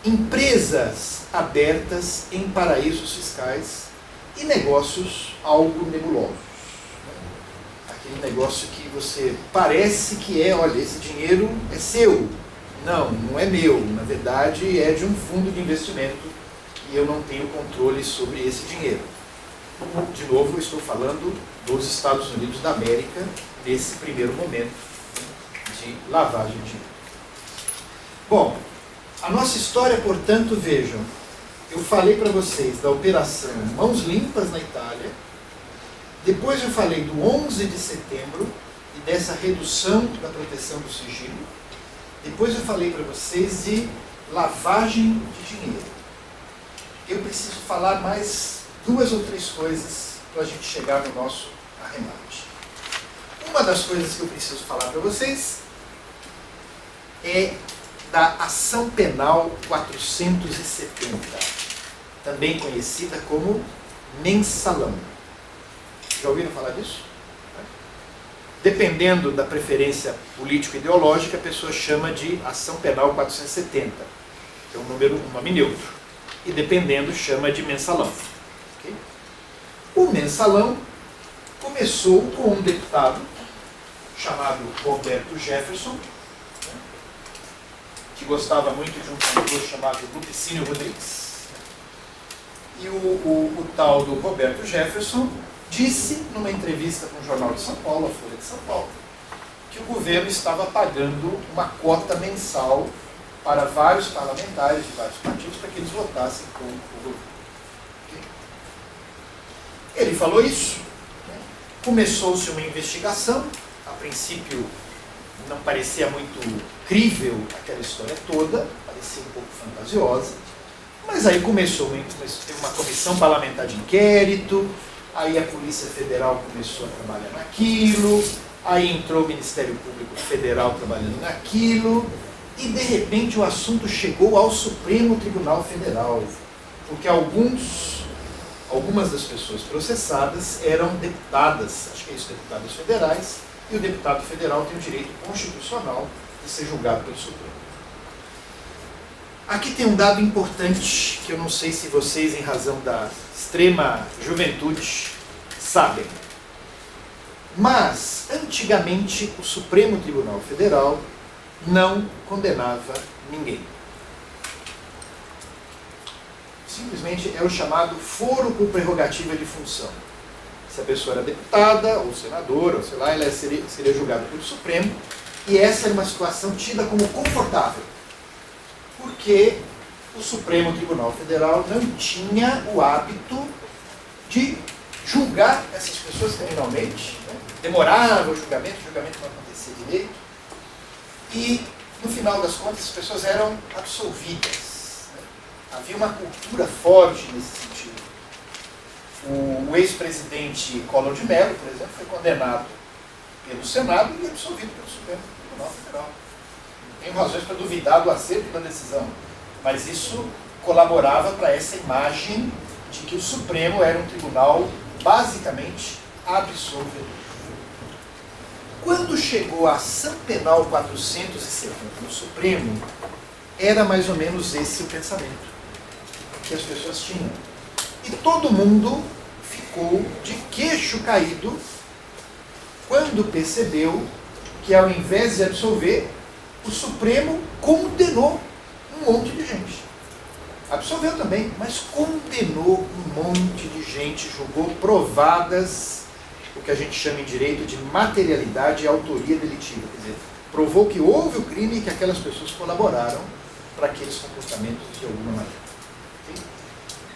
empresas abertas em paraísos fiscais e negócios algo nebulosos. Aquele negócio que você parece que é, olha, esse dinheiro é seu. Não, não é meu. Na verdade, é de um fundo de investimento e eu não tenho controle sobre esse dinheiro. De novo, eu estou falando dos Estados Unidos da América nesse primeiro momento de lavagem de dinheiro. Bom, a nossa história, portanto, vejam, eu falei para vocês da operação Mãos Limpas na Itália, depois eu falei do 11 de setembro e dessa redução da proteção do sigilo, depois eu falei para vocês de lavagem de dinheiro. Eu preciso falar mais 2 ou 3 coisas para a gente chegar no nosso arremate. Uma das coisas que eu preciso falar para vocês é da Ação Penal 470, também conhecida como mensalão. Já ouviram falar disso? Dependendo da preferência político-ideológica, a pessoa chama de Ação Penal 470, que é um nome neutro, e dependendo chama de mensalão. Okay? O mensalão começou com um deputado chamado Roberto Jefferson, que gostava muito de um cantor chamado Lupicínio Rodrigues. E o tal do Roberto Jefferson disse, numa entrevista com o Jornal de São Paulo, a Folha de São Paulo, que o governo estava pagando uma cota mensal para vários parlamentares de vários partidos para que eles votassem com o governo. Ele falou isso, né? Começou-se uma investigação, a princípio não parecia muito crível aquela história toda, parecia um pouco fantasiosa. Mas aí teve uma comissão parlamentar de inquérito, aí a Polícia Federal começou a trabalhar naquilo, aí entrou o Ministério Público Federal trabalhando naquilo, e de repente o assunto chegou ao Supremo Tribunal Federal, porque algumas das pessoas processadas eram deputadas, acho que é isso, deputadas federais, e o deputado federal tem o direito constitucional de ser julgado pelo Supremo. Aqui tem um dado importante, que eu não sei se vocês, em razão da extrema juventude, sabem. Mas, antigamente, o Supremo Tribunal Federal não condenava ninguém. Simplesmente é o chamado foro por prerrogativa de função. Se a pessoa era deputada, ou senadora, ou sei lá, ela seria julgada pelo Supremo, e essa era uma situação tida como confortável. Porque o Supremo Tribunal Federal não tinha o hábito de julgar essas pessoas criminalmente, né? Demorava o julgamento não acontecia direito, e no final das contas as pessoas eram absolvidas, né? Havia uma cultura forte nesse sentido. O ex-presidente Collor de Mello, por exemplo, foi condenado pelo Senado e absolvido pelo Supremo Tribunal Federal. Tenho razões para duvidar do acerto da decisão, mas isso colaborava para essa imagem de que o Supremo era um tribunal basicamente absolvedor. Quando chegou a ação penal 470 no Supremo, era mais ou menos esse o pensamento que as pessoas tinham. E todo mundo ficou de queixo caído quando percebeu que, ao invés de absolver, o Supremo condenou um monte de gente. Absolveu também, mas condenou um monte de gente, julgou provadas o que a gente chama em direito de materialidade e autoria delitiva. Quer dizer, provou que houve o crime e que aquelas pessoas colaboraram para aqueles comportamentos de alguma maneira.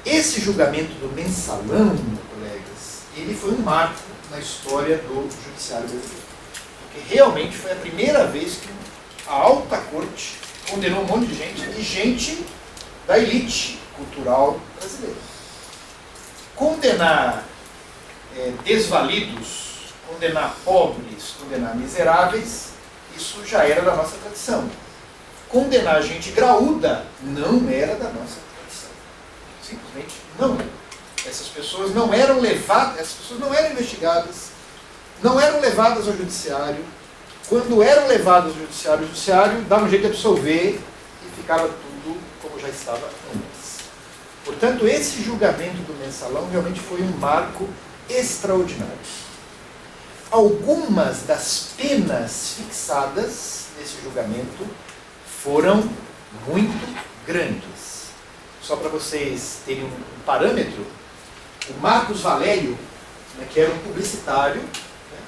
Esse julgamento do mensalão, colegas, ele foi um marco na história do judiciário brasileiro. Porque realmente foi a primeira vez que a alta corte condenou um monte de gente, e gente da elite cultural brasileira. Condenar desvalidos, condenar pobres, condenar miseráveis, isso já era da nossa tradição. Condenar gente graúda não era da nossa tradição. Simplesmente não. Essas pessoas não eram levadas, essas pessoas não eram investigadas, não eram levadas ao judiciário. Quando eram levadas ao judiciário, o judiciário dava um jeito de absolver e ficava tudo como já estava antes. Portanto, esse julgamento do mensalão realmente foi um marco extraordinário. Algumas das penas fixadas nesse julgamento foram muito grandes. Só para vocês terem um parâmetro, o Marcos Valério, né, que era um publicitário, né,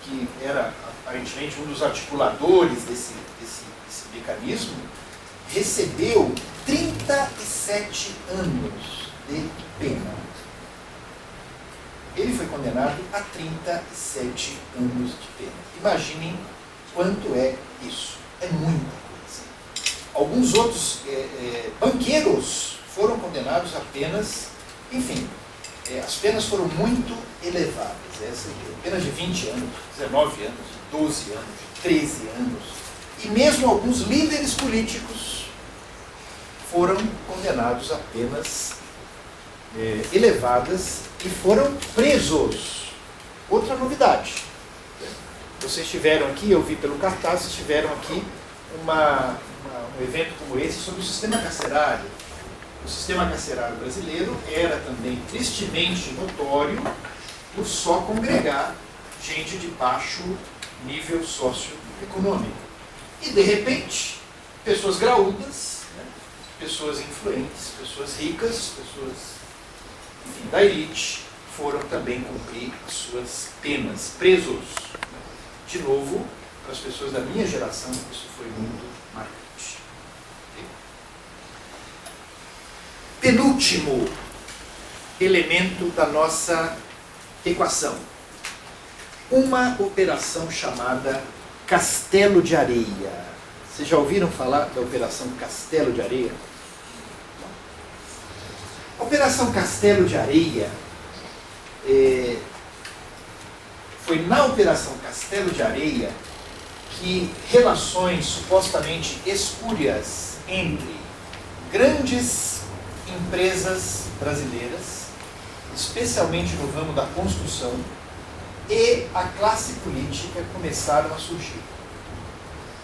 que era aparentemente um dos articuladores desse mecanismo, recebeu 37 anos de pena. Ele foi condenado a 37 anos de pena. Imaginem quanto é isso. É muita coisa. Alguns outros banqueiros foram condenados a penas, enfim, as penas foram muito elevadas. Penas de 20 anos, 19 anos, de 12 anos, de 13 anos. E mesmo alguns líderes políticos foram condenados a penas elevadas e foram presos. Outra novidade. Vocês tiveram aqui, eu vi pelo cartaz, vocês tiveram aqui um evento como esse sobre o sistema carcerário. O sistema carcerário brasileiro era também tristemente notório por só congregar gente de baixo nível socioeconômico. E, de repente, pessoas graúdas, né, pessoas influentes, pessoas ricas, pessoas, enfim, da elite, foram também cumprir as suas penas, presos. De novo, para as pessoas da minha geração, isso foi muito marcante. Penúltimo elemento da nossa equação. Uma operação chamada Castelo de Areia. Vocês já ouviram falar da Operação Castelo de Areia? Operação Castelo de Areia, foi na Operação Castelo de Areia que relações supostamente espúrias entre grandes empresas brasileiras, especialmente no ramo da construção, e a classe política começaram a surgir.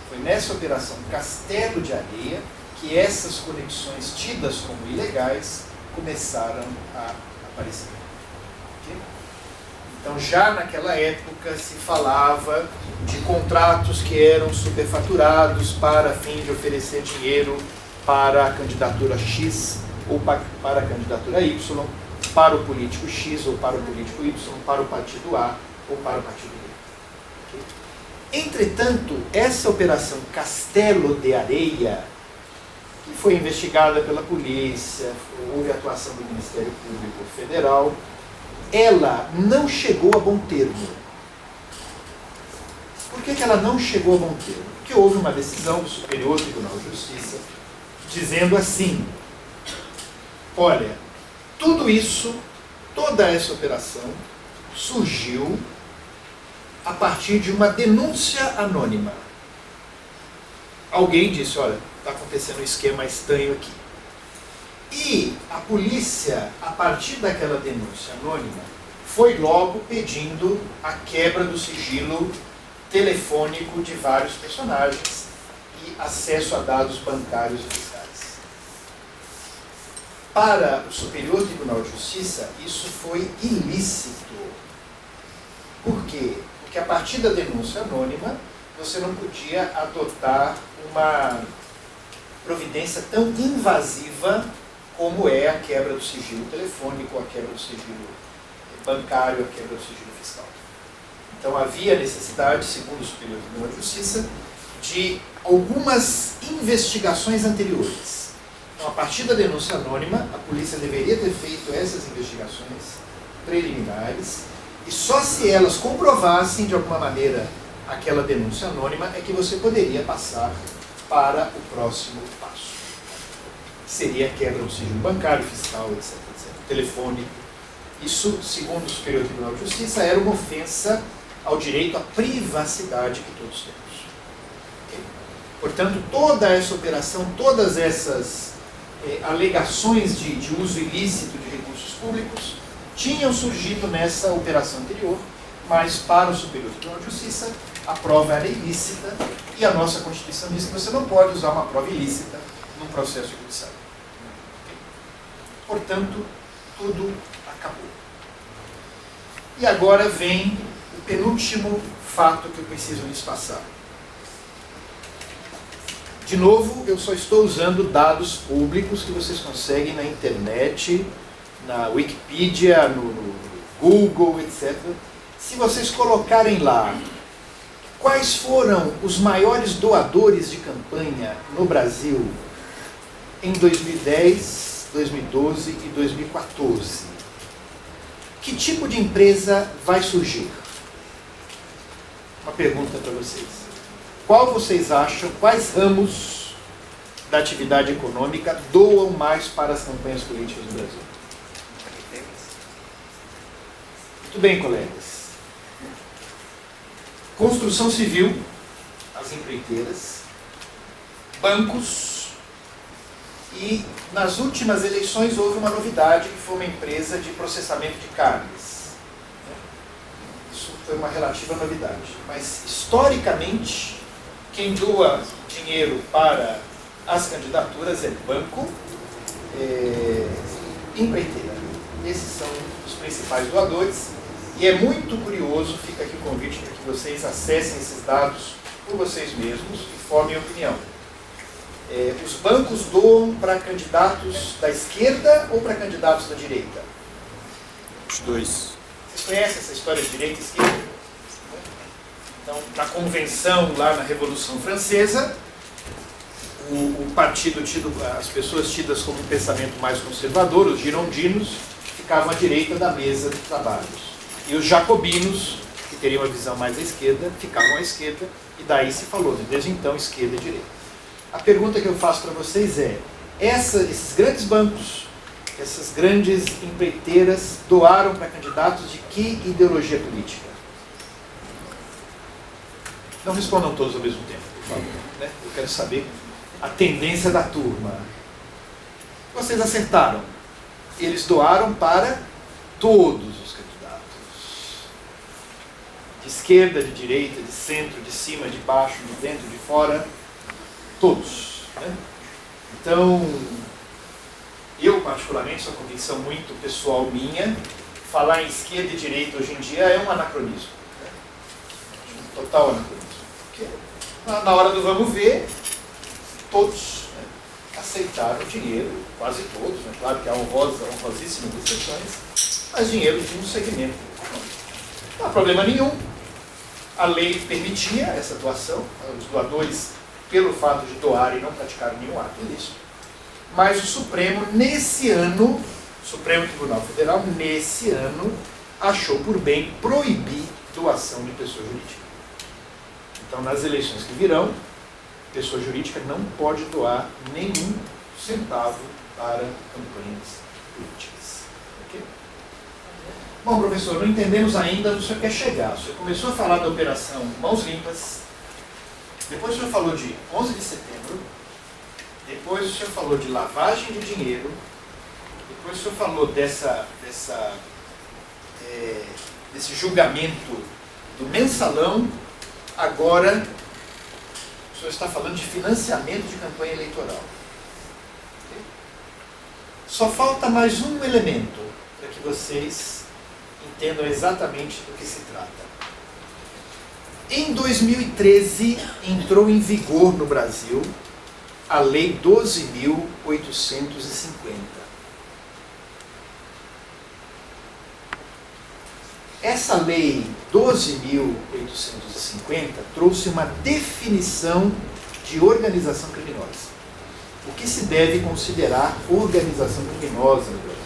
Foi nessa Operação Castelo de Areia que essas conexões tidas como ilegais começaram a aparecer. Okay? Então, já naquela época se falava de contratos que eram superfaturados para fim de oferecer dinheiro para a candidatura X ou para a candidatura Y, para o político X ou para o político Y, para o partido A ou para o partido B. Okay? Entretanto, essa Operação Castelo de Areia, que foi investigada pela polícia, houve atuação do Ministério Público Federal, ela não chegou a bom termo. Por que ela não chegou a bom termo? Porque houve uma decisão do Superior Tribunal de Justiça dizendo assim: olha, tudo isso, toda essa operação surgiu a partir de uma denúncia anônima. Alguém disse, olha, está acontecendo um esquema estranho aqui. E a polícia, a partir daquela denúncia anônima, foi logo pedindo a quebra do sigilo telefônico de vários personagens e acesso a dados bancários e fiscais. Para o Superior Tribunal de Justiça, isso foi ilícito. Por quê? Porque a partir da denúncia anônima, você não podia adotar uma providência tão invasiva como é a quebra do sigilo telefônico, a quebra do sigilo bancário, a quebra do sigilo fiscal. Então havia necessidade, segundo o Superior Tribunal de Justiça, de algumas investigações anteriores. Então, a partir da denúncia anônima, a polícia deveria ter feito essas investigações preliminares, e só se elas comprovassem de alguma maneira aquela denúncia anônima é que você poderia passar para o próximo passo. Seria a quebra do sigilo bancário, fiscal, etc. Telefônico. Isso, segundo o Superior Tribunal de Justiça, era uma ofensa ao direito à privacidade que todos temos. Okay? Portanto, toda essa operação, todas essas alegações de uso ilícito de recursos públicos tinham surgido nessa operação anterior, mas para o Superior Tribunal de Justiça a prova era ilícita e a nossa Constituição diz que você não pode usar uma prova ilícita num processo judicial. Portanto, tudo acabou. E agora vem o penúltimo fato que eu preciso lhes passar. De novo, eu só estou usando dados públicos que vocês conseguem na internet, na Wikipedia, no Google, etc. Se vocês colocarem lá quais foram os maiores doadores de campanha no Brasil em 2010, 2012 e 2014, que tipo de empresa vai surgir? Uma pergunta para vocês. Qual vocês acham, quais ramos da atividade econômica doam mais para as campanhas políticas no Brasil? Muito bem, colegas. Construção civil, as empreiteiras, bancos, e nas últimas eleições houve uma novidade, que foi uma empresa de processamento de carnes. Isso foi uma relativa novidade. Mas, historicamente, quem doa dinheiro para as candidaturas é banco, empreiteira. Esses são os principais doadores. E é muito curioso, fica aqui o convite para que vocês acessem esses dados por vocês mesmos e formem opinião. Os bancos doam para candidatos da esquerda ou para candidatos da direita? Os dois. Vocês conhecem essa história de direita e esquerda? Então, na convenção, lá na Revolução Francesa, o partido tido, as pessoas tidas como um pensamento mais conservador, os girondinos, ficavam à direita da mesa de trabalhos. E os jacobinos, que teriam a visão mais à esquerda, ficavam à esquerda, e daí se falou, desde então, esquerda e direita. A pergunta que eu faço para vocês é, esses grandes bancos essas grandes empreiteiras doaram para candidatos de que ideologia política? Não respondam todos ao mesmo tempo, por favor, né? Eu quero saber a tendência da turma. Vocês acertaram. Eles doaram para todos os candidatos. De esquerda, de direita, de centro, de cima, de baixo, de dentro, de fora. Todos, né? Então, eu particularmente, sou uma convicção muito pessoal minha, falar em esquerda e direita hoje em dia é um anacronismo. Né? Um total anacronismo. Porque na hora do vamos ver, todos, né, aceitaram dinheiro, quase todos, né? Claro que há honrosíssimas exceções, mas dinheiro de um segmento. Não há problema nenhum. A lei permitia essa doação, os doadores, pelo fato de doarem, não praticaram nenhum ato ilícito. Mas o Supremo, nesse ano, o Supremo Tribunal Federal, nesse ano, achou por bem proibir doação de pessoa jurídica. Então, nas eleições que virão, pessoa jurídica não pode doar nenhum centavo para campanhas políticas. Okay? Bom, professor, não entendemos ainda onde o senhor quer chegar. O senhor começou a falar da operação Mãos Limpas, depois o senhor falou de 11 de setembro, depois o senhor falou de lavagem de dinheiro, depois o senhor falou desse julgamento do mensalão, agora o senhor está falando de financiamento de campanha eleitoral. Só falta mais um elemento para que vocês entendam exatamente do que se trata. Em 2013, entrou em vigor no Brasil a Lei 12.850. Essa Lei 12.850 trouxe uma definição de organização criminosa. O que se deve considerar organização criminosa no Brasil?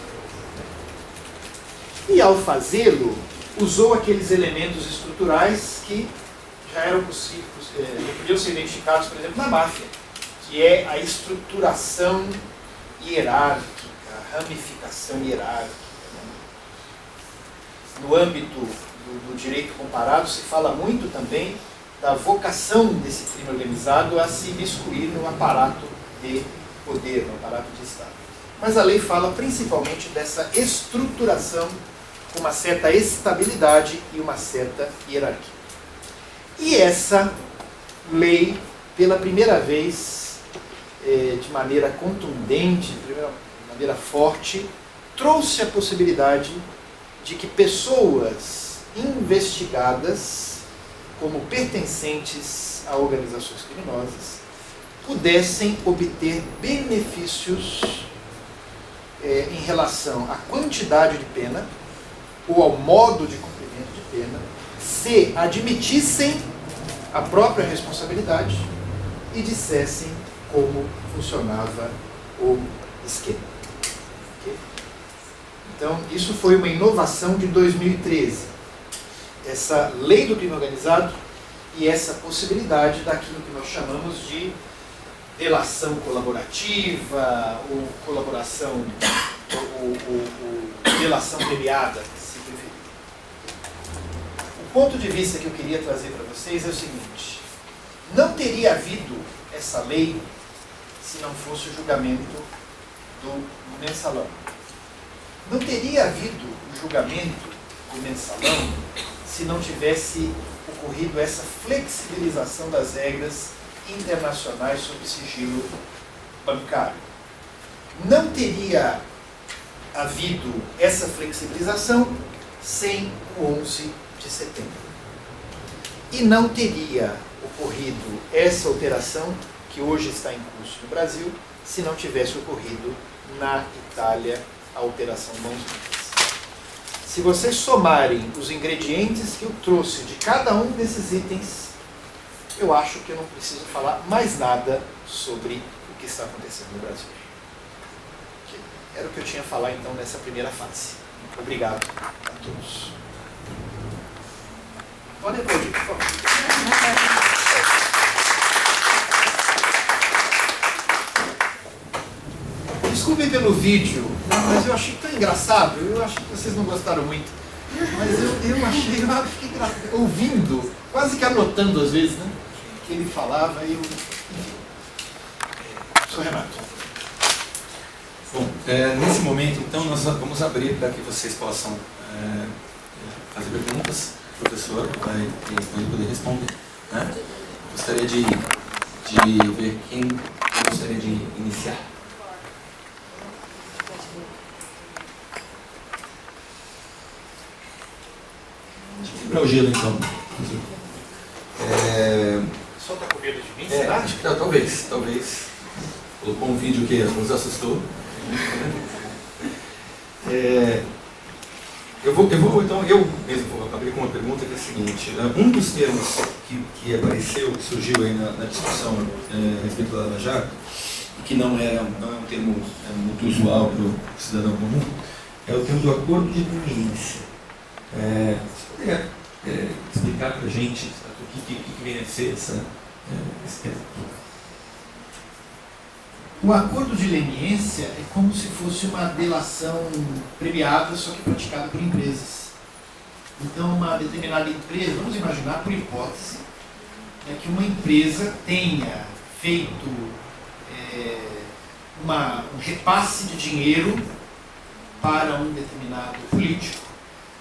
E ao fazê-lo, usou aqueles elementos estruturais que já eram possíveis, podiam ser identificados, por exemplo, na máfia, que é a estruturação hierárquica, a ramificação hierárquica. No âmbito do direito comparado, se fala muito também da vocação desse crime organizado a se imiscuir no aparato de poder, no aparato de Estado. Mas a lei fala principalmente dessa estruturação com uma certa estabilidade e uma certa hierarquia. E essa lei, pela primeira vez, de maneira contundente, de maneira forte, trouxe a possibilidade de que pessoas investigadas como pertencentes a organizações criminosas pudessem obter benefícios em relação à quantidade de pena ou ao modo de cumprimento de pena, se admitissem a própria responsabilidade e dissessem como funcionava o esquema. Okay? Então, isso foi uma inovação de 2013. Essa lei do crime organizado e essa possibilidade daquilo que nós chamamos de delação colaborativa, ou colaboração, ou delação premiada, se preferir. O ponto de vista que eu queria trazer para vocês é o seguinte: não teria havido essa lei se não fosse o julgamento do mensalão. Não teria havido o julgamento do mensalão se não tivesse ocorrido essa flexibilização das regras internacionais sobre sigilo bancário. Não teria havido essa flexibilização sem o 11 de setembro. E não teria ocorrido essa alteração que hoje está em curso no Brasil se não tivesse ocorrido na Itália a alteração Mãos Limpas. Se vocês somarem os ingredientes que eu trouxe de cada um desses itens, eu acho que eu não preciso falar mais nada sobre o que está acontecendo no Brasil. Era o que eu tinha a falar então nessa primeira fase. Obrigado a todos. Podem aplaudir, por favor. desculpem pelo vídeo, mas eu achei tão engraçado. Eu acho que vocês não gostaram muito. Mas eu fiquei ouvindo, quase que anotando às vezes, né? Que ele falava e eu... Sou Renato. Bom, nesse momento, então, nós vamos abrir para que vocês possam fazer perguntas. O professor vai poder responder. Né? Gostaria de ver quem gostaria de iniciar. Para o gelo, então. Só está com medo de mim, será? Acho que talvez. Colocou um vídeo que nos assustou. Eu mesmo vou abrir com uma pergunta que é a seguinte. Um dos termos que apareceu, que surgiu aí na discussão a respeito da Lava Jato, e que não é um termo muito usual para o cidadão comum, é o termo do acordo de leniência. Você poderia explicar para a gente o que vem a ser esse termo? O acordo de leniência é como se fosse uma delação premiada, só que praticada por empresas. Então, uma determinada empresa, vamos imaginar por hipótese, que uma empresa tenha feito um repasse de dinheiro para um determinado político,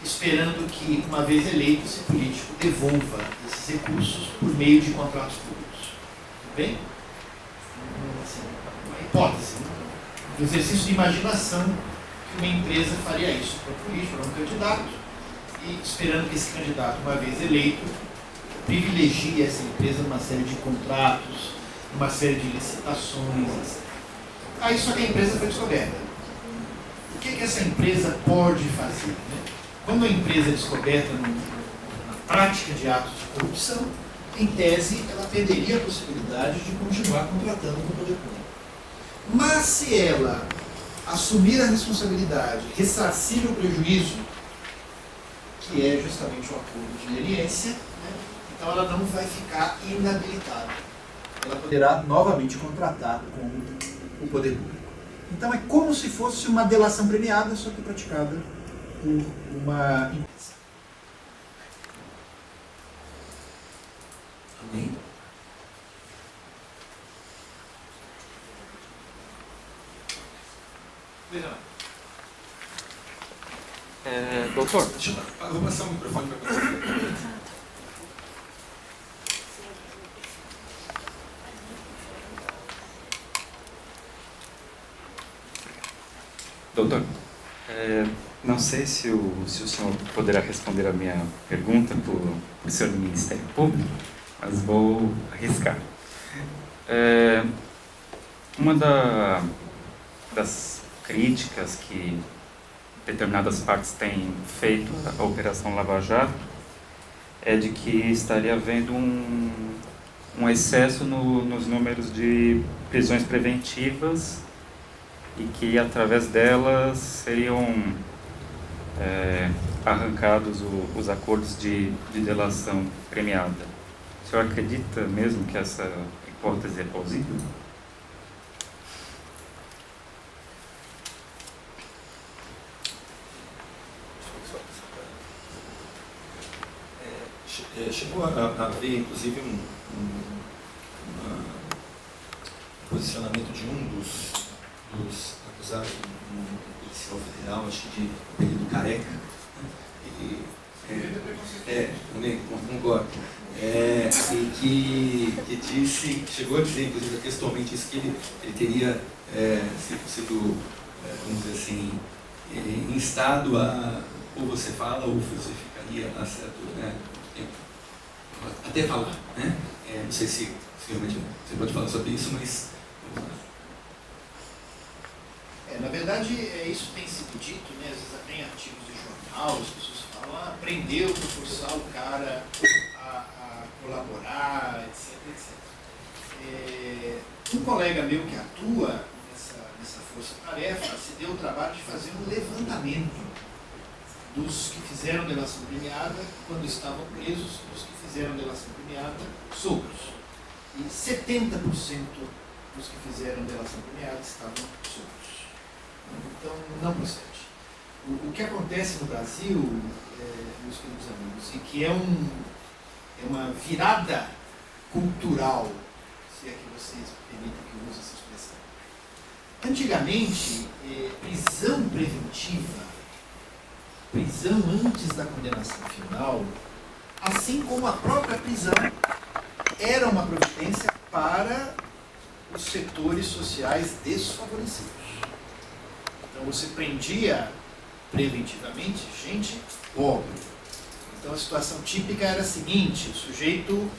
esperando que, uma vez eleito, esse político devolva esses recursos por meio de contratos públicos. Tudo bem? Hipótese, um exercício de imaginação que uma empresa faria isso para um político, para um candidato, e esperando que esse candidato, uma vez eleito, privilegie essa empresa numa série de contratos, numa série de licitações, etc. Aí só que a empresa foi descoberta. O que essa empresa pode fazer? Né? Quando a empresa é descoberta na prática de atos de corrupção, em tese, ela perderia a possibilidade de continuar contratando com o poder público. Mas se ela assumir a responsabilidade, ressarcir o prejuízo, que é justamente o acordo de leniência, né? Então ela não vai ficar inabilitada. Ela poderá novamente contratar com o poder público. Então é como se fosse uma delação premiada, só que praticada por uma empresa. Amém? Doutor, Vou passar o microfone para você. doutor, não sei se o senhor poderá responder a minha pergunta por ser do Ministério Público, mas vou arriscar. Uma das críticas que determinadas partes têm feito à Operação Lava Jato é de que estaria havendo um excesso nos números de prisões preventivas e que através delas seriam arrancados os acordos de delação premiada. O senhor acredita mesmo que essa hipótese é plausível? Chegou a haver, inclusive, um posicionamento de um dos acusados, um policial federal, acho que de período careca, também concordo, e que disse, chegou a dizer, inclusive, textualmente isso, que ele teria sido, vamos dizer assim, instado a, ou você fala, ou você ficaria a certo tempo, até falar, né? Não sei se realmente você pode falar sobre isso, mas vamos lá. Na verdade, isso tem sido dito, né? Às vezes até em artigos de jornal, as pessoas falam, aprendeu para forçar o cara a colaborar, etc, etc. Um colega meu que atua nessa força-tarefa se deu o trabalho de fazer um levantamento dos que fizeram delação premiada quando estavam presos, dos que fizeram delação premiada soltos. E 70% dos que fizeram delação premiada estavam soltos. Então, não procede. O que acontece no Brasil, meus queridos amigos, e que é uma virada cultural, se é que vocês permitem que eu use essa expressão. Antigamente, prisão preventiva, prisão antes da condenação final, assim como a própria prisão, era uma providência para os setores sociais desfavorecidos. Então você prendia preventivamente gente pobre. Então a situação típica era a seguinte: o sujeito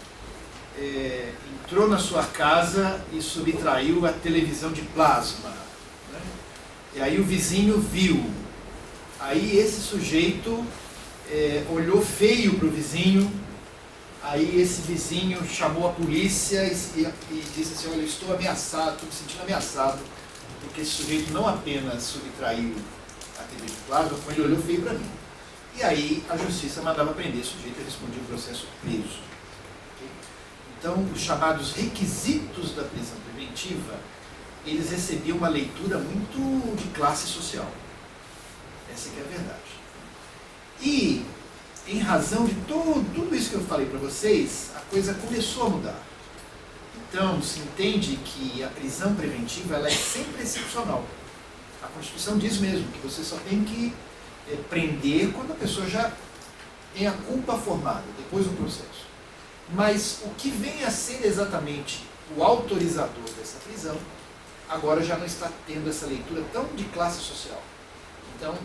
entrou na sua casa e subtraiu a televisão de plasma, né? E aí o vizinho viu. Aí esse sujeito olhou feio para o vizinho. Aí esse vizinho chamou a polícia e disse assim: olha, eu estou ameaçado, estou me sentindo ameaçado, porque esse sujeito não apenas subtraiu a TV de plasma, como ele olhou feio para mim. E aí a justiça mandava prender esse sujeito e respondia o processo preso. Okay? Então, os chamados requisitos da prisão preventiva, eles recebiam uma leitura muito de classe social. Essa que é a verdade. E, em razão de tudo isso que eu falei para vocês, a coisa começou a mudar. Então, se entende que a prisão preventiva ela é sempre excepcional. A Constituição diz mesmo que você só tem que prender quando a pessoa já tem a culpa formada, depois do processo. Mas o que vem a ser exatamente o autorizador dessa prisão, agora já não está tendo essa leitura tão de classe social. Então,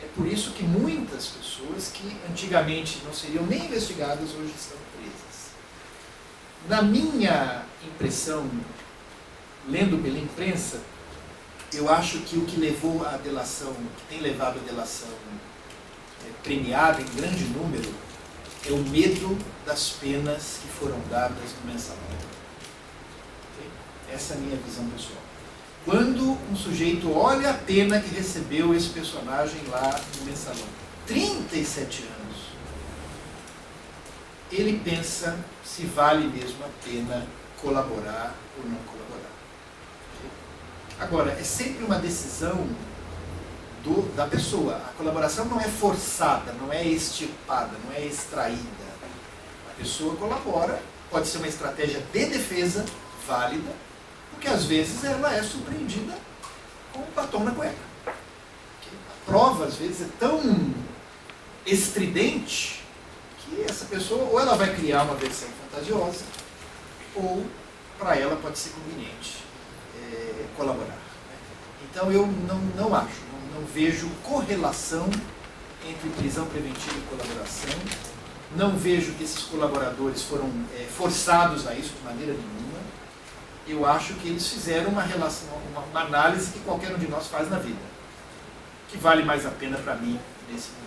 é por isso que muitas pessoas que antigamente não seriam nem investigadas, hoje estão presas. Na minha impressão, lendo pela imprensa, eu acho que o que levou a delação, que tem levado a delação premiada em grande número, é o medo das penas que foram dadas no mensalão. Okay? Essa é a minha visão pessoal. Quando um sujeito olha a pena que recebeu esse personagem lá no mensalão, 37 anos, ele pensa se vale mesmo a pena colaborar ou não colaborar. Agora, é sempre uma decisão da pessoa. A colaboração não é forçada, não é extirpada, não é extraída. A pessoa colabora, pode ser uma estratégia de defesa válida, porque às vezes ela é surpreendida com um batom na cueca. A prova, às vezes, é tão estridente que essa pessoa, ou ela vai criar uma versão fantasiosa, ou para ela pode ser conveniente colaborar. Então eu não acho, não vejo correlação entre prisão preventiva e colaboração, não vejo que esses colaboradores foram forçados a isso de maneira nenhuma. Eu acho que eles fizeram uma relação, uma análise que qualquer um de nós faz na vida, que vale mais a pena para mim nesse momento.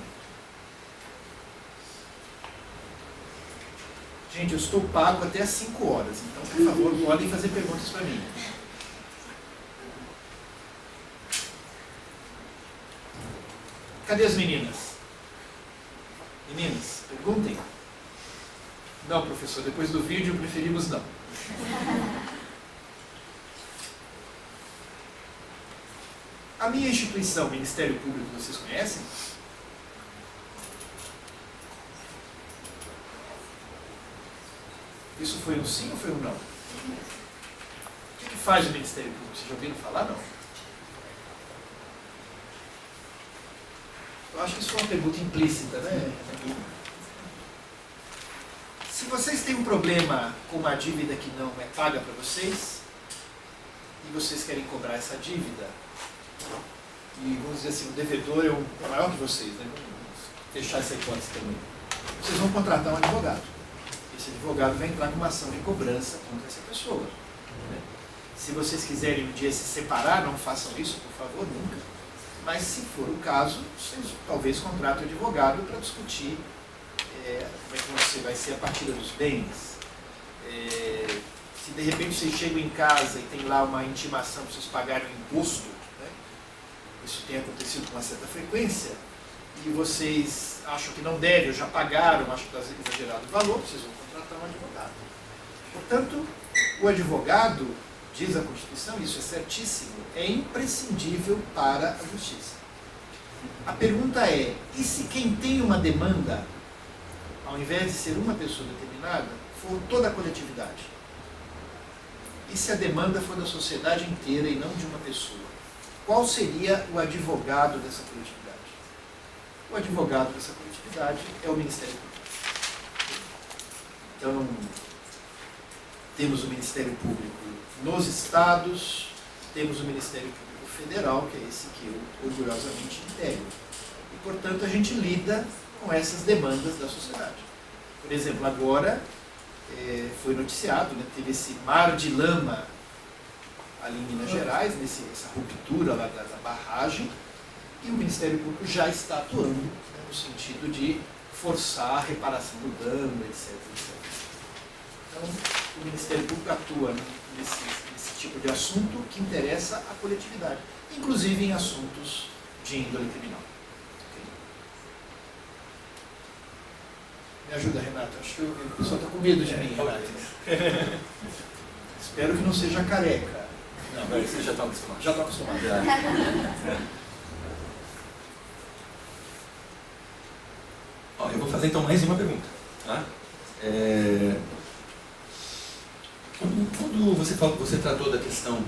Gente, eu estou pago até às 5 horas, então, por favor, podem fazer perguntas para mim. Cadê as meninas? Meninas, perguntem. Não, professor, depois do vídeo preferimos não. A minha instituição, Ministério Público, vocês conhecem? Isso foi um sim ou foi um não? O que faz o Ministério Público? Vocês já ouviram falar? Não. Eu acho que isso foi uma pergunta implícita, né? Se vocês têm um problema com uma dívida que não é paga para vocês, e vocês querem cobrar essa dívida, e vamos dizer assim, o devedor é maior que vocês, né? Vamos deixar essa hipótese também. Vocês vão contratar um advogado. Esse advogado vai entrar com uma ação de cobrança contra essa pessoa. Né? Se vocês quiserem um dia se separar, não façam isso, por favor, nunca. Mas se for o caso, vocês talvez contratem um advogado para discutir como é que você vai ser a partilha dos bens. Se de repente vocês chegam em casa e tem lá uma intimação para vocês pagarem um imposto, né? Isso tem acontecido com uma certa frequência, e vocês acham que não devem, ou já pagaram, acham que está exagerado o valor, vocês vão contratar um advogado. Portanto, o advogado, diz a Constituição, isso é certíssimo, é imprescindível para a justiça. A pergunta é, e se quem tem uma demanda, ao invés de ser uma pessoa determinada, for toda a coletividade? E se a demanda for da sociedade inteira e não de uma pessoa? Qual seria o advogado dessa coletividade? O advogado dessa coletividade é o Ministério Público. Então, temos o Ministério Público nos estados, temos o Ministério Público Federal, que é esse que eu orgulhosamente integro. E, portanto, a gente lida com essas demandas da sociedade. Por exemplo, agora foi noticiado, né, teve esse mar de lama ali em Minas Gerais, essa ruptura lá da barragem, e o Ministério Público já está atuando, né, no sentido de forçar a reparação do dano, etc. Então, o Ministério Público atua nesse tipo de assunto que interessa a coletividade, inclusive em assuntos de índole criminal. Me ajuda, Renato. Acho que o pessoal está com medo de mim, Renato. Espero que não seja careca. Não, você já está acostumado. Já está acostumado. Ó, eu vou fazer então mais uma pergunta. Tá? Quando você tratou da questão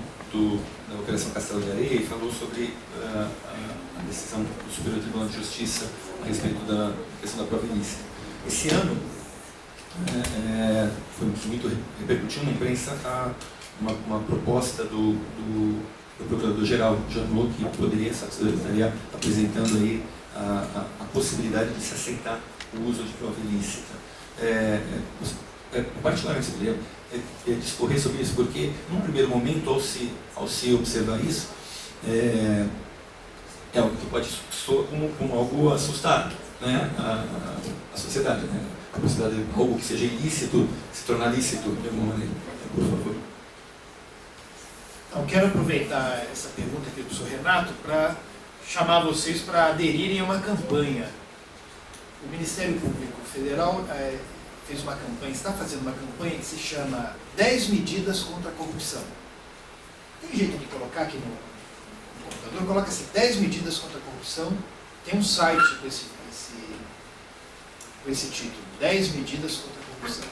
da Operação Castelo de Areia e falou sobre a decisão do Superior Tribunal de Justiça a respeito da questão da prova ilícita. Esse ano foi muito repercutiu na imprensa uma proposta do Procurador-Geral Janot, que estaria apresentando aí a possibilidade de se aceitar o uso de prova ilícita. Particularmente, você poderia discorrer sobre isso, porque, num primeiro momento, ao se observar isso, é algo que pode soar como algo assustado, né? a sociedade, né? A possibilidade de algo que seja ilícito se tornar lícito de alguma maneira. Por favor. Então, quero aproveitar essa pergunta aqui do professor Renato para chamar vocês para aderirem a uma campanha. O Ministério Público Federal fez uma campanha, está fazendo uma campanha que se chama 10 medidas contra a corrupção. Tem jeito de colocar aqui no computador? Coloca assim, 10 medidas contra a corrupção. Tem um site com esse título, 10 medidas contra a corrupção.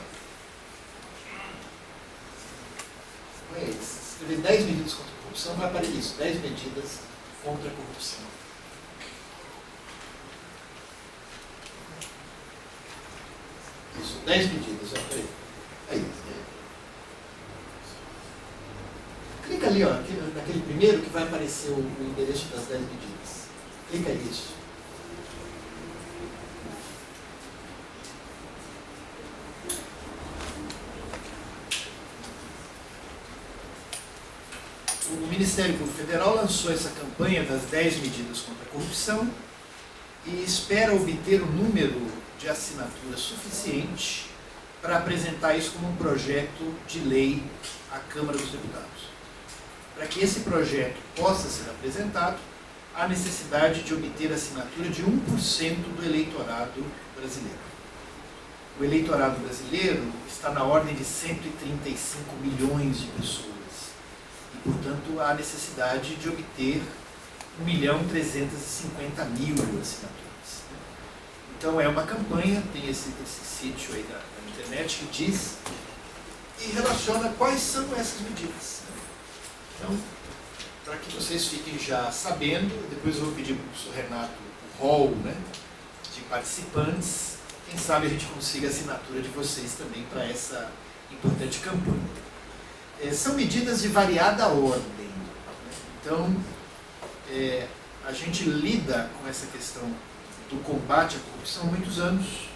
Não é isso. Se escrever 10 medidas contra a corrupção, vai aparecer isso, 10 medidas contra a corrupção. Isso, 10 medidas, ó, aí. Clica ali, ó, naquele primeiro que vai aparecer o endereço das 10 medidas. Clica isso. O Ministério Público Federal lançou essa campanha das 10 medidas contra a corrupção e espera obter um número de assinaturas suficiente para apresentar isso como um projeto de lei à Câmara dos Deputados. Para que esse projeto possa ser apresentado, há necessidade de obter a assinatura de 1% do eleitorado brasileiro. O eleitorado brasileiro está na ordem de 135 milhões de pessoas. E, portanto, há necessidade de obter 1.350.000 assinaturas. Então, é uma campanha, tem esse sítio aí da internet que diz e relaciona quais são essas medidas. Então, para que vocês fiquem já sabendo, depois eu vou pedir para o professor Renato o rol, né, de participantes. Quem sabe a gente consiga a assinatura de vocês também para essa importante campanha. São medidas de variada ordem. Então, a gente lida com essa questão do combate à corrupção há muitos anos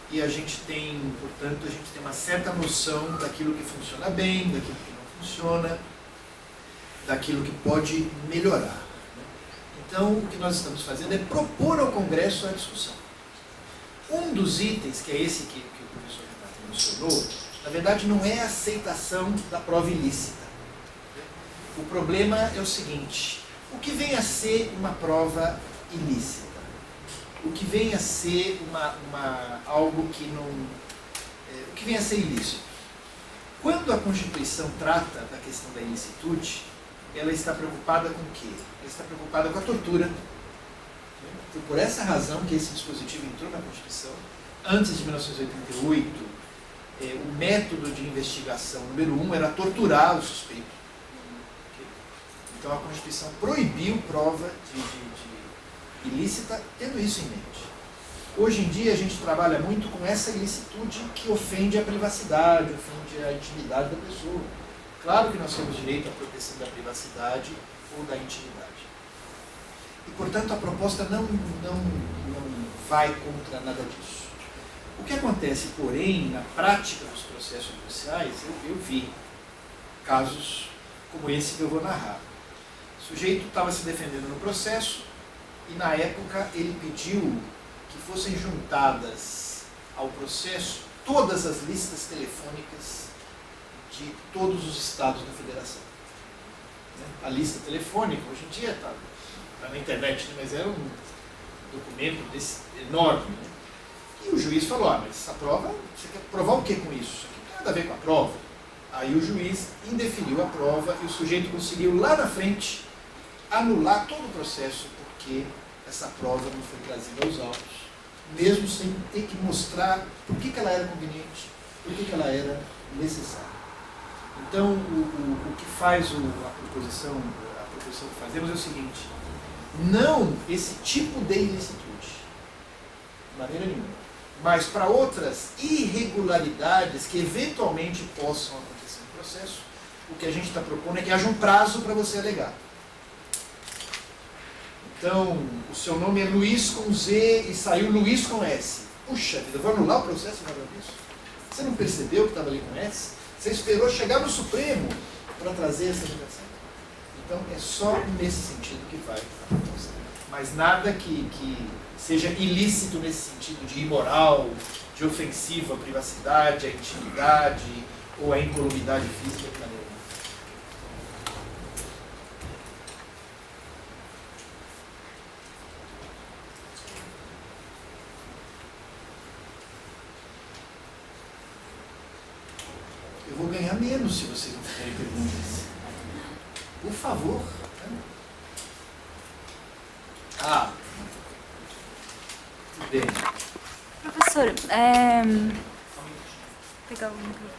e a gente tem, portanto, uma certa noção daquilo que funciona bem, daquilo que não funciona, daquilo que pode melhorar. Então, o que nós estamos fazendo é propor ao Congresso a discussão. Um dos itens, que é esse que o professor Renato mencionou, na verdade não é a aceitação da prova ilícita. O problema é o seguinte, o que vem a ser uma prova ilícita? O que vem a ser algo que não... o que vem a ser ilícito? Quando a Constituição trata da questão da ilicitude, ela está preocupada com o quê? Ela está preocupada com a tortura. Foi por essa razão que esse dispositivo entrou na Constituição. Antes de 1988, o método de investigação número 1 era torturar o suspeito. Então a Constituição proibiu prova de ilícita, tendo isso em mente. Hoje em dia a gente trabalha muito com essa ilicitude que ofende a privacidade, ofende a intimidade da pessoa. Claro que nós temos direito à proteção da privacidade ou da intimidade. E, portanto, a proposta não vai contra nada disso. O que acontece, porém, na prática dos processos judiciais, eu vi casos como esse que eu vou narrar. O sujeito estava se defendendo no processo e, na época, ele pediu que fossem juntadas ao processo todas as listas telefônicas de todos os estados da federação. A lista telefônica, hoje em dia está na internet, mas era um documento enorme. E o juiz falou, mas essa prova, você quer provar o que com isso? Isso aqui não tem nada a ver com a prova. Aí o juiz indeferiu a prova e o sujeito conseguiu lá na frente anular todo o processo porque essa prova não foi trazida aos autos, mesmo sem ter que mostrar por que ela era conveniente, por que ela era necessária. Então, o que faz a proposição que fazemos é o seguinte: não esse tipo de ilicitude, de maneira nenhuma, mas para outras irregularidades que eventualmente possam acontecer no processo, o que a gente está propondo é que haja um prazo para você alegar. Então, o seu nome é Luiz com Z e saiu Luiz com S. Puxa vida, eu vou anular o processo por causa disso? Você não percebeu que estava ali com S? Você esperou chegar no Supremo para trazer essa alegação? Então, é só nesse sentido que vai acontecer. Mas nada que seja ilícito nesse sentido de imoral, de ofensivo à privacidade, à intimidade ou à incolumidade física de maneira. Eu vou ganhar menos se vocês não fizerem perguntas. Por favor. Tudo bem. Professor, pegar o microfone.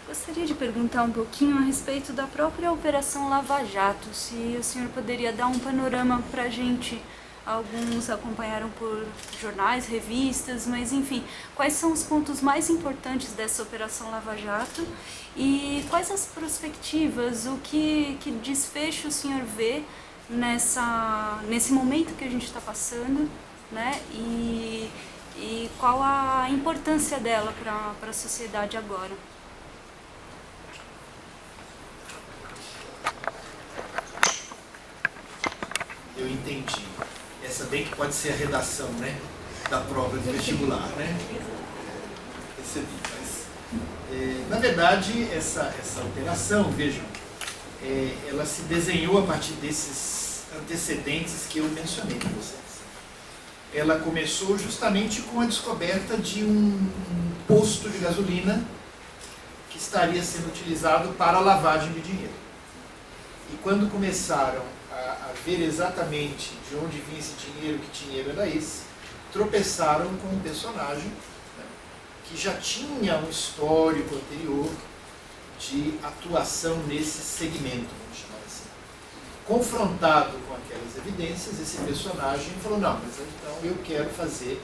Gostaria de perguntar um pouquinho a respeito da própria Operação Lava Jato, se o senhor poderia dar um panorama para a gente. Alguns acompanharam por jornais, revistas, mas enfim, quais são os pontos mais importantes dessa Operação Lava Jato e quais as perspectivas, o que desfecho o senhor vê nesse momento que a gente está passando, né? E qual a importância dela para a sociedade agora? Eu entendi. Essa bem que pode ser a redação, né, da prova de vestibular, né? Recebi, mas, na verdade, essa operação, vejam, ela se desenhou a partir desses antecedentes que eu mencionei para vocês. Ela começou justamente com a descoberta de um posto de gasolina que estaria sendo utilizado para a lavagem de dinheiro. E quando começaram a ver exatamente de onde vinha esse dinheiro, que dinheiro era esse, tropeçaram com um personagem, né, que já tinha um histórico anterior de atuação nesse segmento, vamos chamar assim. Confrontado com aquelas evidências, esse personagem falou, não, mas então eu quero fazer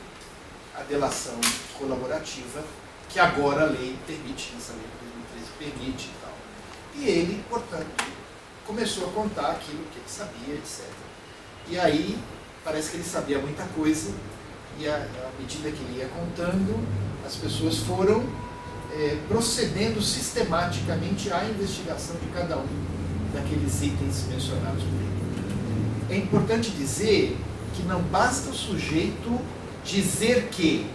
a delação colaborativa, que agora a lei permite, essa lei de 2013 permite e tal. E ele, portanto, começou a contar aquilo que ele sabia, etc. E aí, parece que ele sabia muita coisa, e à medida que ele ia contando, as pessoas foram procedendo sistematicamente à investigação de cada um daqueles itens mencionados por ele. É importante dizer que não basta o sujeito dizer que.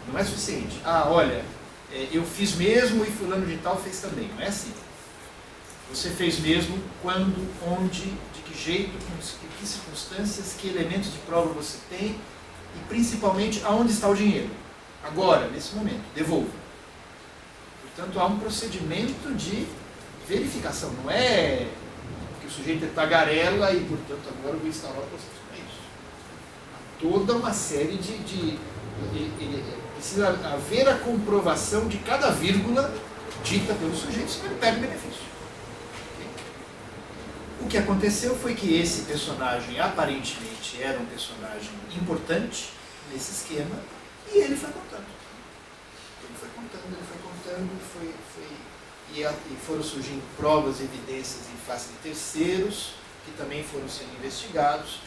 Não é suficiente. Olha, eu fiz mesmo e fulano de tal fez também. Não é assim. Você fez mesmo, quando, onde, de que jeito, que circunstâncias, que elementos de prova você tem e principalmente aonde está o dinheiro. Agora, nesse momento, devolva. Portanto, há um procedimento de verificação, não é que o sujeito é tagarela e, portanto, agora eu vou instaurar o processo. Não é isso. Há toda uma série precisa haver a comprovação de cada vírgula dita pelo sujeito, senão ele perde o benefício. Okay? O que aconteceu foi que esse personagem, aparentemente, era um personagem importante nesse esquema, e ele foi contando. E foram surgindo provas e evidências em face de terceiros, que também foram sendo investigados.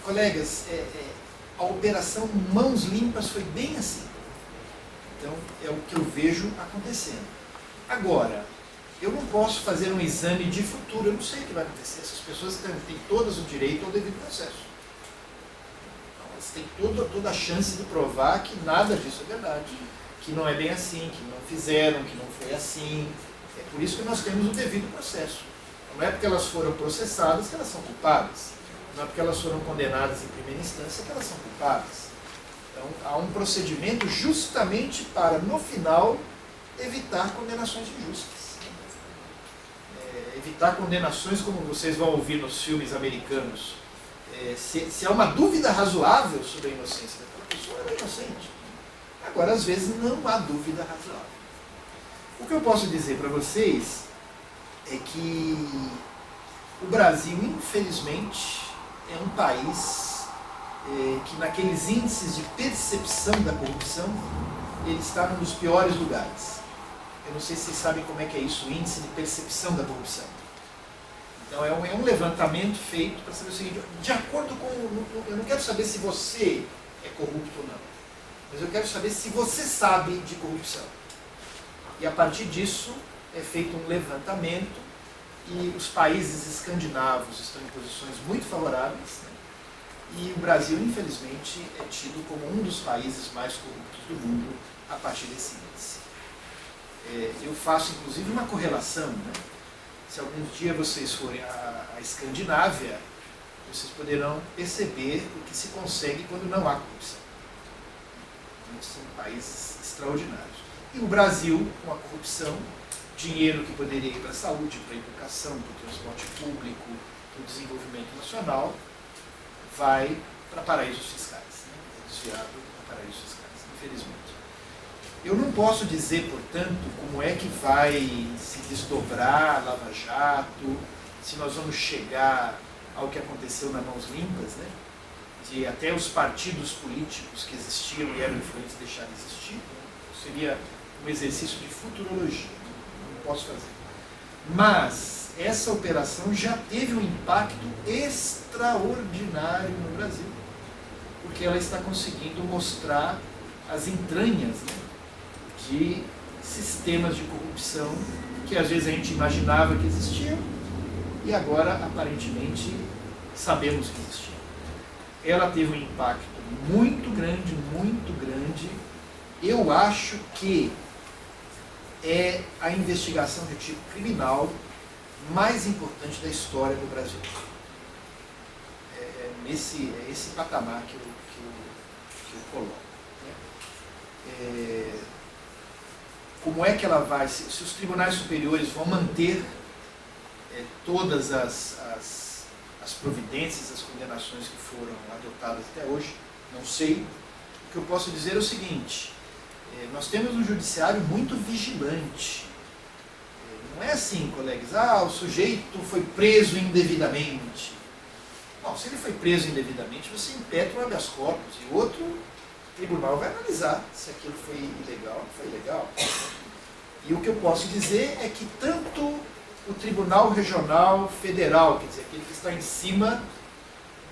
Colegas, a operação Mãos Limpas foi bem assim. Então, é o que eu vejo acontecendo. Agora, eu não posso fazer um exame de futuro, eu não sei o que vai acontecer. Essas pessoas têm todas o direito ao devido processo. Elas têm toda a chance de provar que nada disso é verdade, que não é bem assim, que não fizeram, que não foi assim. É por isso que nós temos o devido processo. Não é porque elas foram processadas que elas são culpadas. Não é porque elas foram condenadas em primeira instância que elas são culpadas. Então, há um procedimento justamente para, no final, evitar condenações injustas. Evitar condenações como vocês vão ouvir nos filmes americanos. Se há uma dúvida razoável sobre a inocência daquela pessoa, ela é inocente. Agora, às vezes, não há dúvida razoável. O que eu posso dizer para vocês é que o Brasil, infelizmente, é um país que, naqueles índices de percepção da corrupção, ele está num dos piores lugares. Eu não sei se vocês sabem como é que é isso, o índice de percepção da corrupção. Então, é um levantamento feito para saber o seguinte, de acordo com... Eu não quero saber se você é corrupto ou não, mas eu quero saber se você sabe de corrupção. E, a partir disso, é feito um levantamento e os países escandinavos estão em posições muito favoráveis, né? E o Brasil, infelizmente, é tido como um dos países mais corruptos do mundo a partir desse índice. Eu faço, inclusive, uma correlação, né? Se algum dia vocês forem à Escandinávia, vocês poderão perceber o que se consegue quando não há corrupção. São países extraordinários. E o Brasil, com a corrupção, dinheiro que poderia ir para a saúde, para a educação, para o transporte público, para o desenvolvimento nacional, vai para paraísos fiscais, né? É desviado para paraísos fiscais, infelizmente. Eu não posso dizer, portanto, como é que vai se desdobrar a Lava Jato, se nós vamos chegar ao que aconteceu na Mãos Limpas, né? De até os partidos políticos que existiam e eram influentes deixarem de existir. Né? Seria um exercício de futurologia, não posso fazer. Mas essa operação já teve um impacto extraordinário no Brasil, porque ela está conseguindo mostrar as entranhas, né, de sistemas de corrupção que às vezes a gente imaginava que existiam e agora aparentemente sabemos que existiam. Ela teve um impacto muito grande, muito grande. Eu acho que é a investigação de tipo criminal mais importante da história do Brasil. É esse patamar que eu coloco. Né? Como é que ela vai, se os tribunais superiores vão manter todas as providências, as condenações que foram adotadas até hoje, não sei. O que eu posso dizer é o seguinte, nós temos um judiciário muito vigilante. Não é assim, colegas, o sujeito foi preso indevidamente. Não, se ele foi preso indevidamente, você impetra um habeas corpus e outro tribunal vai analisar se aquilo foi ilegal ou não foi ilegal. E o que eu posso dizer é que tanto o Tribunal Regional Federal, quer dizer, aquele que está em cima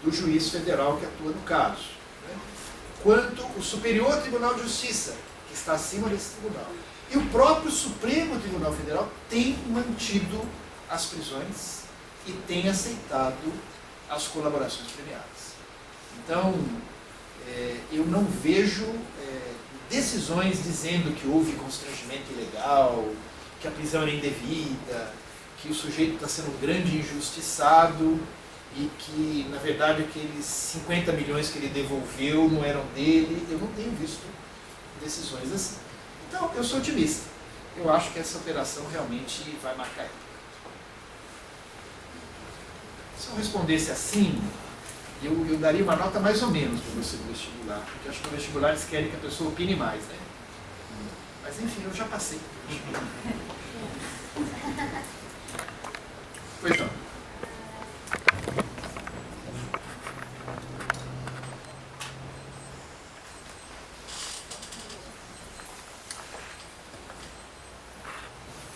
do juiz federal que atua no caso, né, quanto o Superior Tribunal de Justiça, que está acima desse tribunal, e o próprio Supremo Tribunal Federal tem mantido as prisões e tem aceitado as colaborações premiadas. Então, eu não vejo decisões dizendo que houve constrangimento ilegal, que a prisão era indevida, que o sujeito está sendo um grande injustiçado. e que, na verdade, aqueles 50 milhões que ele devolveu não eram dele. Eu não tenho visto decisões assim. Então, eu sou otimista. Eu acho que essa operação realmente vai marcar época. Se eu respondesse assim, eu daria uma nota mais ou menos para você do vestibular, porque acho que no vestibular eles querem que a pessoa opine mais, né? Mas enfim, eu já passei. Pois não.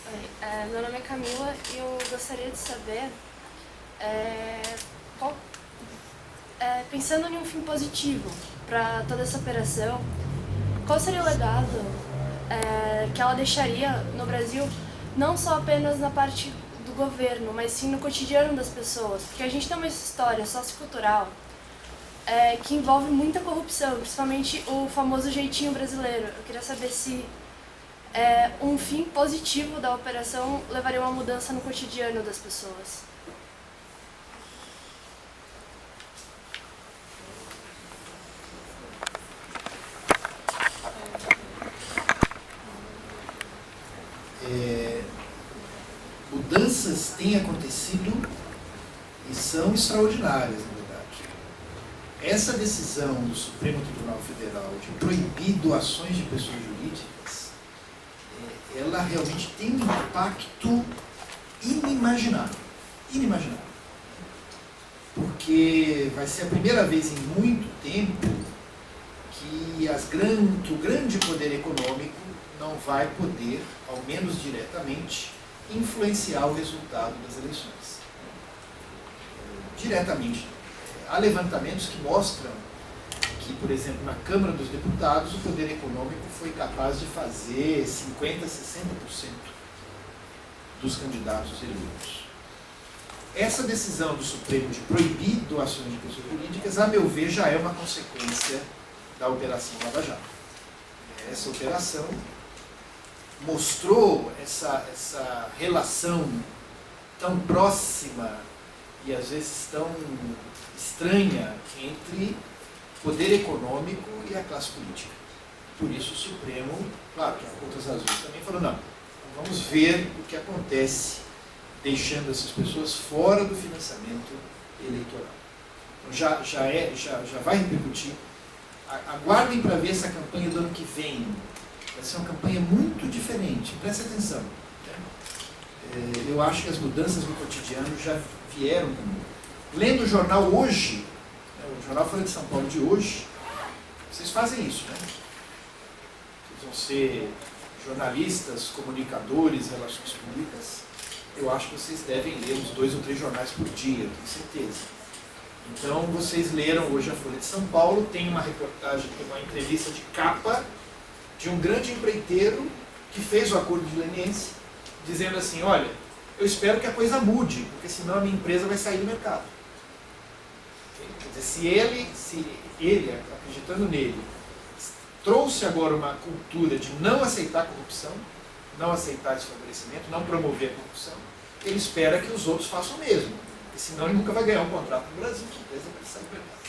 Oi, meu nome é Camila e eu gostaria de saber, pensando em um fim positivo para toda essa operação, qual seria o legado que ela deixaria no Brasil, não só apenas na parte do governo, mas sim no cotidiano das pessoas? Porque a gente tem uma história sociocultural que envolve muita corrupção, principalmente o famoso jeitinho brasileiro. Eu queria saber se um fim positivo da operação levaria uma mudança no cotidiano das pessoas. Mudanças têm acontecido e são extraordinárias, na verdade. Essa decisão do Supremo Tribunal Federal de proibir doações de pessoas jurídicas, ela realmente tem um impacto inimaginável. Inimaginável. Porque vai ser a primeira vez em muito tempo que o grande poder econômico não vai poder, ao menos diretamente, influenciar o resultado das eleições. Diretamente. Há levantamentos que mostram que, por exemplo, na Câmara dos Deputados, o poder econômico foi capaz de fazer 50%, 60% dos candidatos eleitos. Essa decisão do Supremo de proibir doações de pessoas jurídicas, a meu ver, já é uma consequência da Operação Lava Jato. Essa operação mostrou essa relação tão próxima e às vezes tão estranha entre poder econômico e a classe política. Por isso o Supremo, claro que por outras razões também, falou, não, vamos ver o que acontece deixando essas pessoas fora do financiamento eleitoral. Então já vai repercutir. Aguardem para ver essa campanha do ano que vem. Vai ser uma campanha muito diferente, preste atenção. Né? Eu acho que as mudanças no cotidiano já vieram. Lendo o jornal hoje, o Jornal Folha de São Paulo de hoje, vocês fazem isso, né? Vocês vão ser jornalistas, comunicadores, relações públicas. Eu acho que vocês devem ler uns 2 ou 3 jornais por dia, tenho certeza. Então, vocês leram hoje a Folha de São Paulo, tem uma reportagem, tem uma entrevista de capa de um grande empreiteiro que fez o acordo de leniência, dizendo assim, olha, eu espero que a coisa mude, porque senão a minha empresa vai sair do mercado. Quer dizer, se ele, acreditando nele, trouxe agora uma cultura de não aceitar corrupção, não aceitar desfavorecimento, não promover a corrupção, ele espera que os outros façam o mesmo, porque senão ele nunca vai ganhar um contrato no Brasil, a empresa vai sair do mercado.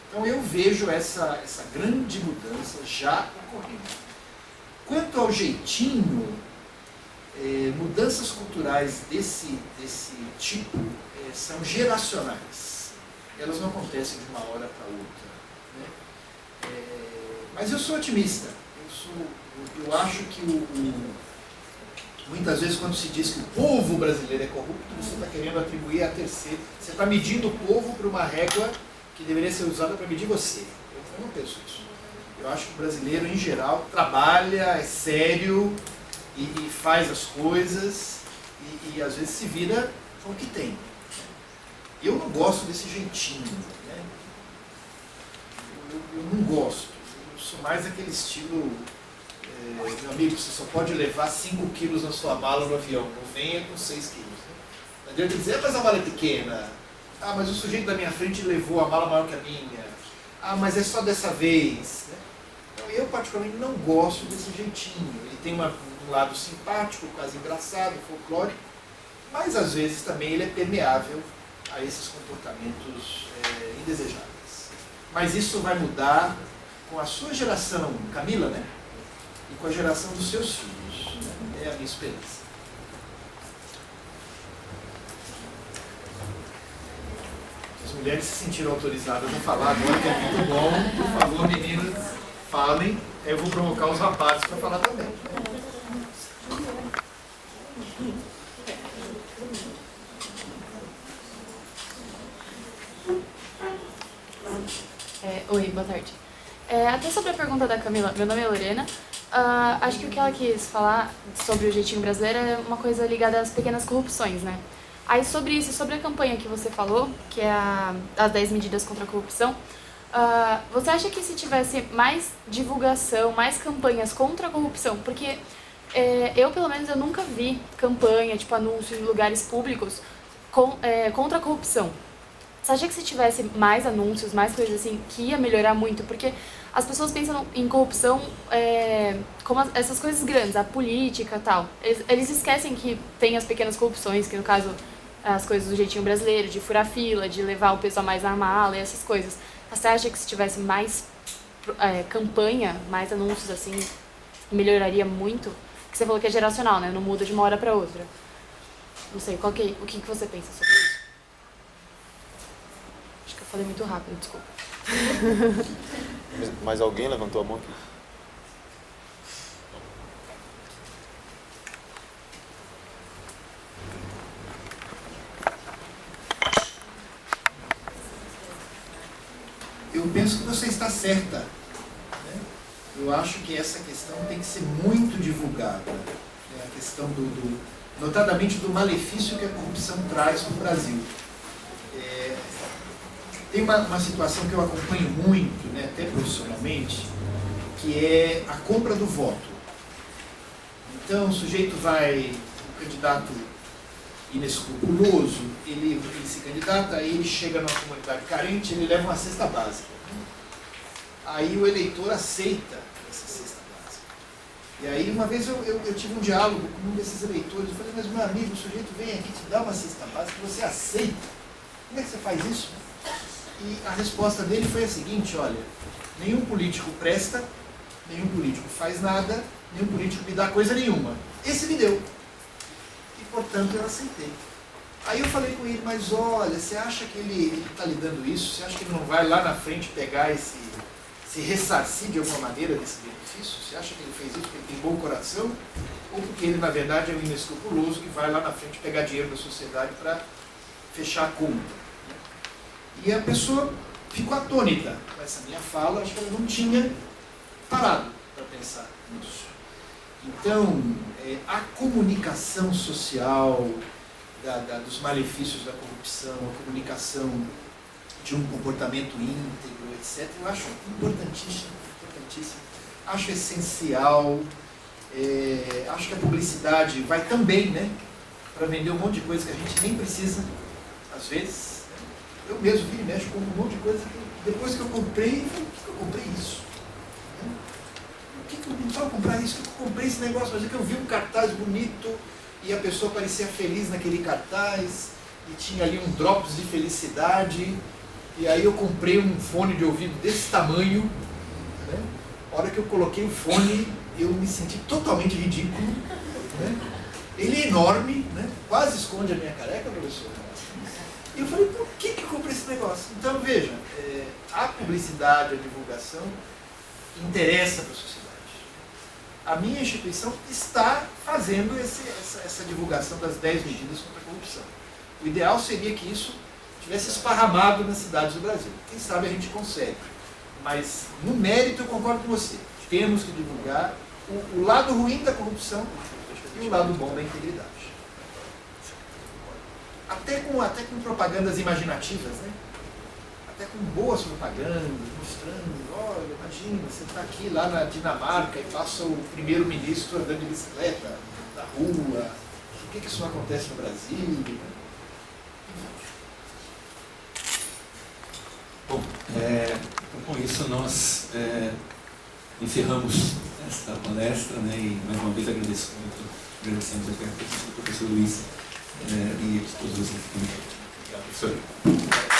Então eu vejo essa grande mudança já ocorrendo. Quanto ao jeitinho, mudanças culturais desse tipo são geracionais. Elas não acontecem de uma hora para outra. Né? Mas eu sou otimista. Eu acho que muitas vezes quando se diz que o povo brasileiro é corrupto, você está querendo atribuir a terceiro. Você está medindo o povo para uma régua que deveria ser usada para medir você. Eu não penso isso. Eu acho que o brasileiro, em geral, trabalha, é sério e faz as coisas e às vezes se vira com o que tem. Eu não gosto desse jeitinho. Né? Eu não gosto. Eu sou mais aquele estilo, meu amigo, você só pode levar 5 quilos na sua mala no avião, não venha com 6 quilos. Né? Não adianta dizer, mas a mala é pequena. Ah, mas o sujeito da minha frente levou a mala maior que a minha. Ah, mas é só dessa vez. Né? Então, eu particularmente não gosto desse jeitinho. Ele tem um lado simpático, quase engraçado, folclórico, mas às vezes também ele é permeável a esses comportamentos indesejáveis. Mas isso vai mudar com a sua geração, Camila, né? E com a geração dos seus filhos. É a minha esperança. As mulheres se sentiram autorizadas a falar agora, que é muito bom. Por favor, meninas, falem. Eu vou provocar os rapazes para falar também. Oi, boa tarde. Até sobre a pergunta da Camila, meu nome é Lorena. Acho que o que ela quis falar sobre o jeitinho brasileiro é uma coisa ligada às pequenas corrupções, né? Aí sobre isso, sobre a campanha que você falou, que é as 10 medidas contra a corrupção, você acha que se tivesse mais divulgação, mais campanhas contra a corrupção, porque eu, pelo menos, eu nunca vi campanha, tipo anúncio em lugares públicos contra a corrupção. Você acha que se tivesse mais anúncios, mais coisas assim, que ia melhorar muito? Porque as pessoas pensam em corrupção como essas coisas grandes, a política e tal. Eles esquecem que tem as pequenas corrupções, que no caso, as coisas do jeitinho brasileiro, de furar fila, de levar o pessoal mais na mala e essas coisas. Você acha que se tivesse mais campanha, mais anúncios assim, melhoraria muito? Porque você falou que é geracional, né? Não muda de uma hora para outra. Não sei, o que você pensa sobre isso? Acho que eu falei muito rápido, desculpa. Mais alguém levantou a mão aqui? Eu penso que você está certa, né? Eu acho que essa questão tem que ser muito divulgada, né? A questão notadamente do malefício que a corrupção traz para o Brasil. Tem uma situação que eu acompanho muito, né, até profissionalmente, que é a compra do voto. Então o sujeito o candidato inescrupuloso, ele se candidata, aí ele chega numa comunidade carente, ele leva uma cesta básica. Aí o eleitor aceita essa cesta básica. E aí uma vez eu tive um diálogo com um desses eleitores, eu falei, mas meu amigo, o sujeito vem aqui te dá uma cesta básica, você aceita? Como é que você faz isso? E a resposta dele foi a seguinte, olha, nenhum político presta, nenhum político faz nada, nenhum político me dá coisa nenhuma. Esse me deu. E, portanto, eu aceitei. Aí eu falei com ele, mas olha, você acha que ele está lhe dando isso? Você acha que ele não vai lá na frente pegar se ressarcir de alguma maneira desse benefício? Você acha que ele fez isso porque ele tem bom coração? Ou porque ele, na verdade, é um inescrupuloso que vai lá na frente pegar dinheiro da sociedade para fechar a conta? E a pessoa ficou atônita com essa minha fala, acho que ela não tinha parado para pensar nisso. Então, a comunicação social dos malefícios da corrupção, a comunicação de um comportamento íntegro, etc., eu acho importantíssimo, importantíssimo. Acho essencial. Acho que a publicidade vai também, né, para vender um monte de coisa que a gente nem precisa, às vezes. Eu mesmo vim e mexo com um monte de coisa que depois que eu comprei, eu falei, por que eu comprei isso? Por que eu não precisava comprar isso? Por que eu comprei esse negócio? Mas é que eu vi um cartaz bonito e a pessoa parecia feliz naquele cartaz e tinha ali um drops de felicidade e aí eu comprei um fone de ouvido desse tamanho, né? A hora que eu coloquei o fone, eu me senti totalmente ridículo, né? Ele é enorme, né? Quase esconde a minha careca, professor. E eu falei, por que eu comprei esse negócio? Então, veja, a publicidade, a divulgação interessa para a sociedade. A minha instituição está fazendo essa divulgação das 10 medidas contra a corrupção. O ideal seria que isso tivesse esparramado nas cidades do Brasil. Quem sabe a gente consegue. Mas, no mérito, eu concordo com você. Temos que divulgar o lado ruim da corrupção e o lado bom da integridade. Até com propagandas imaginativas, né? Até com boas propagandas, mostrando, olha, imagina, você está aqui lá na Dinamarca e passa o primeiro-ministro andando de bicicleta na rua, por que isso não acontece no Brasil? Bom, com isso nós encerramos esta palestra, né, e mais uma vez agradecemos aqui ao professor Luiz e a todos vocês que Obrigado, professor.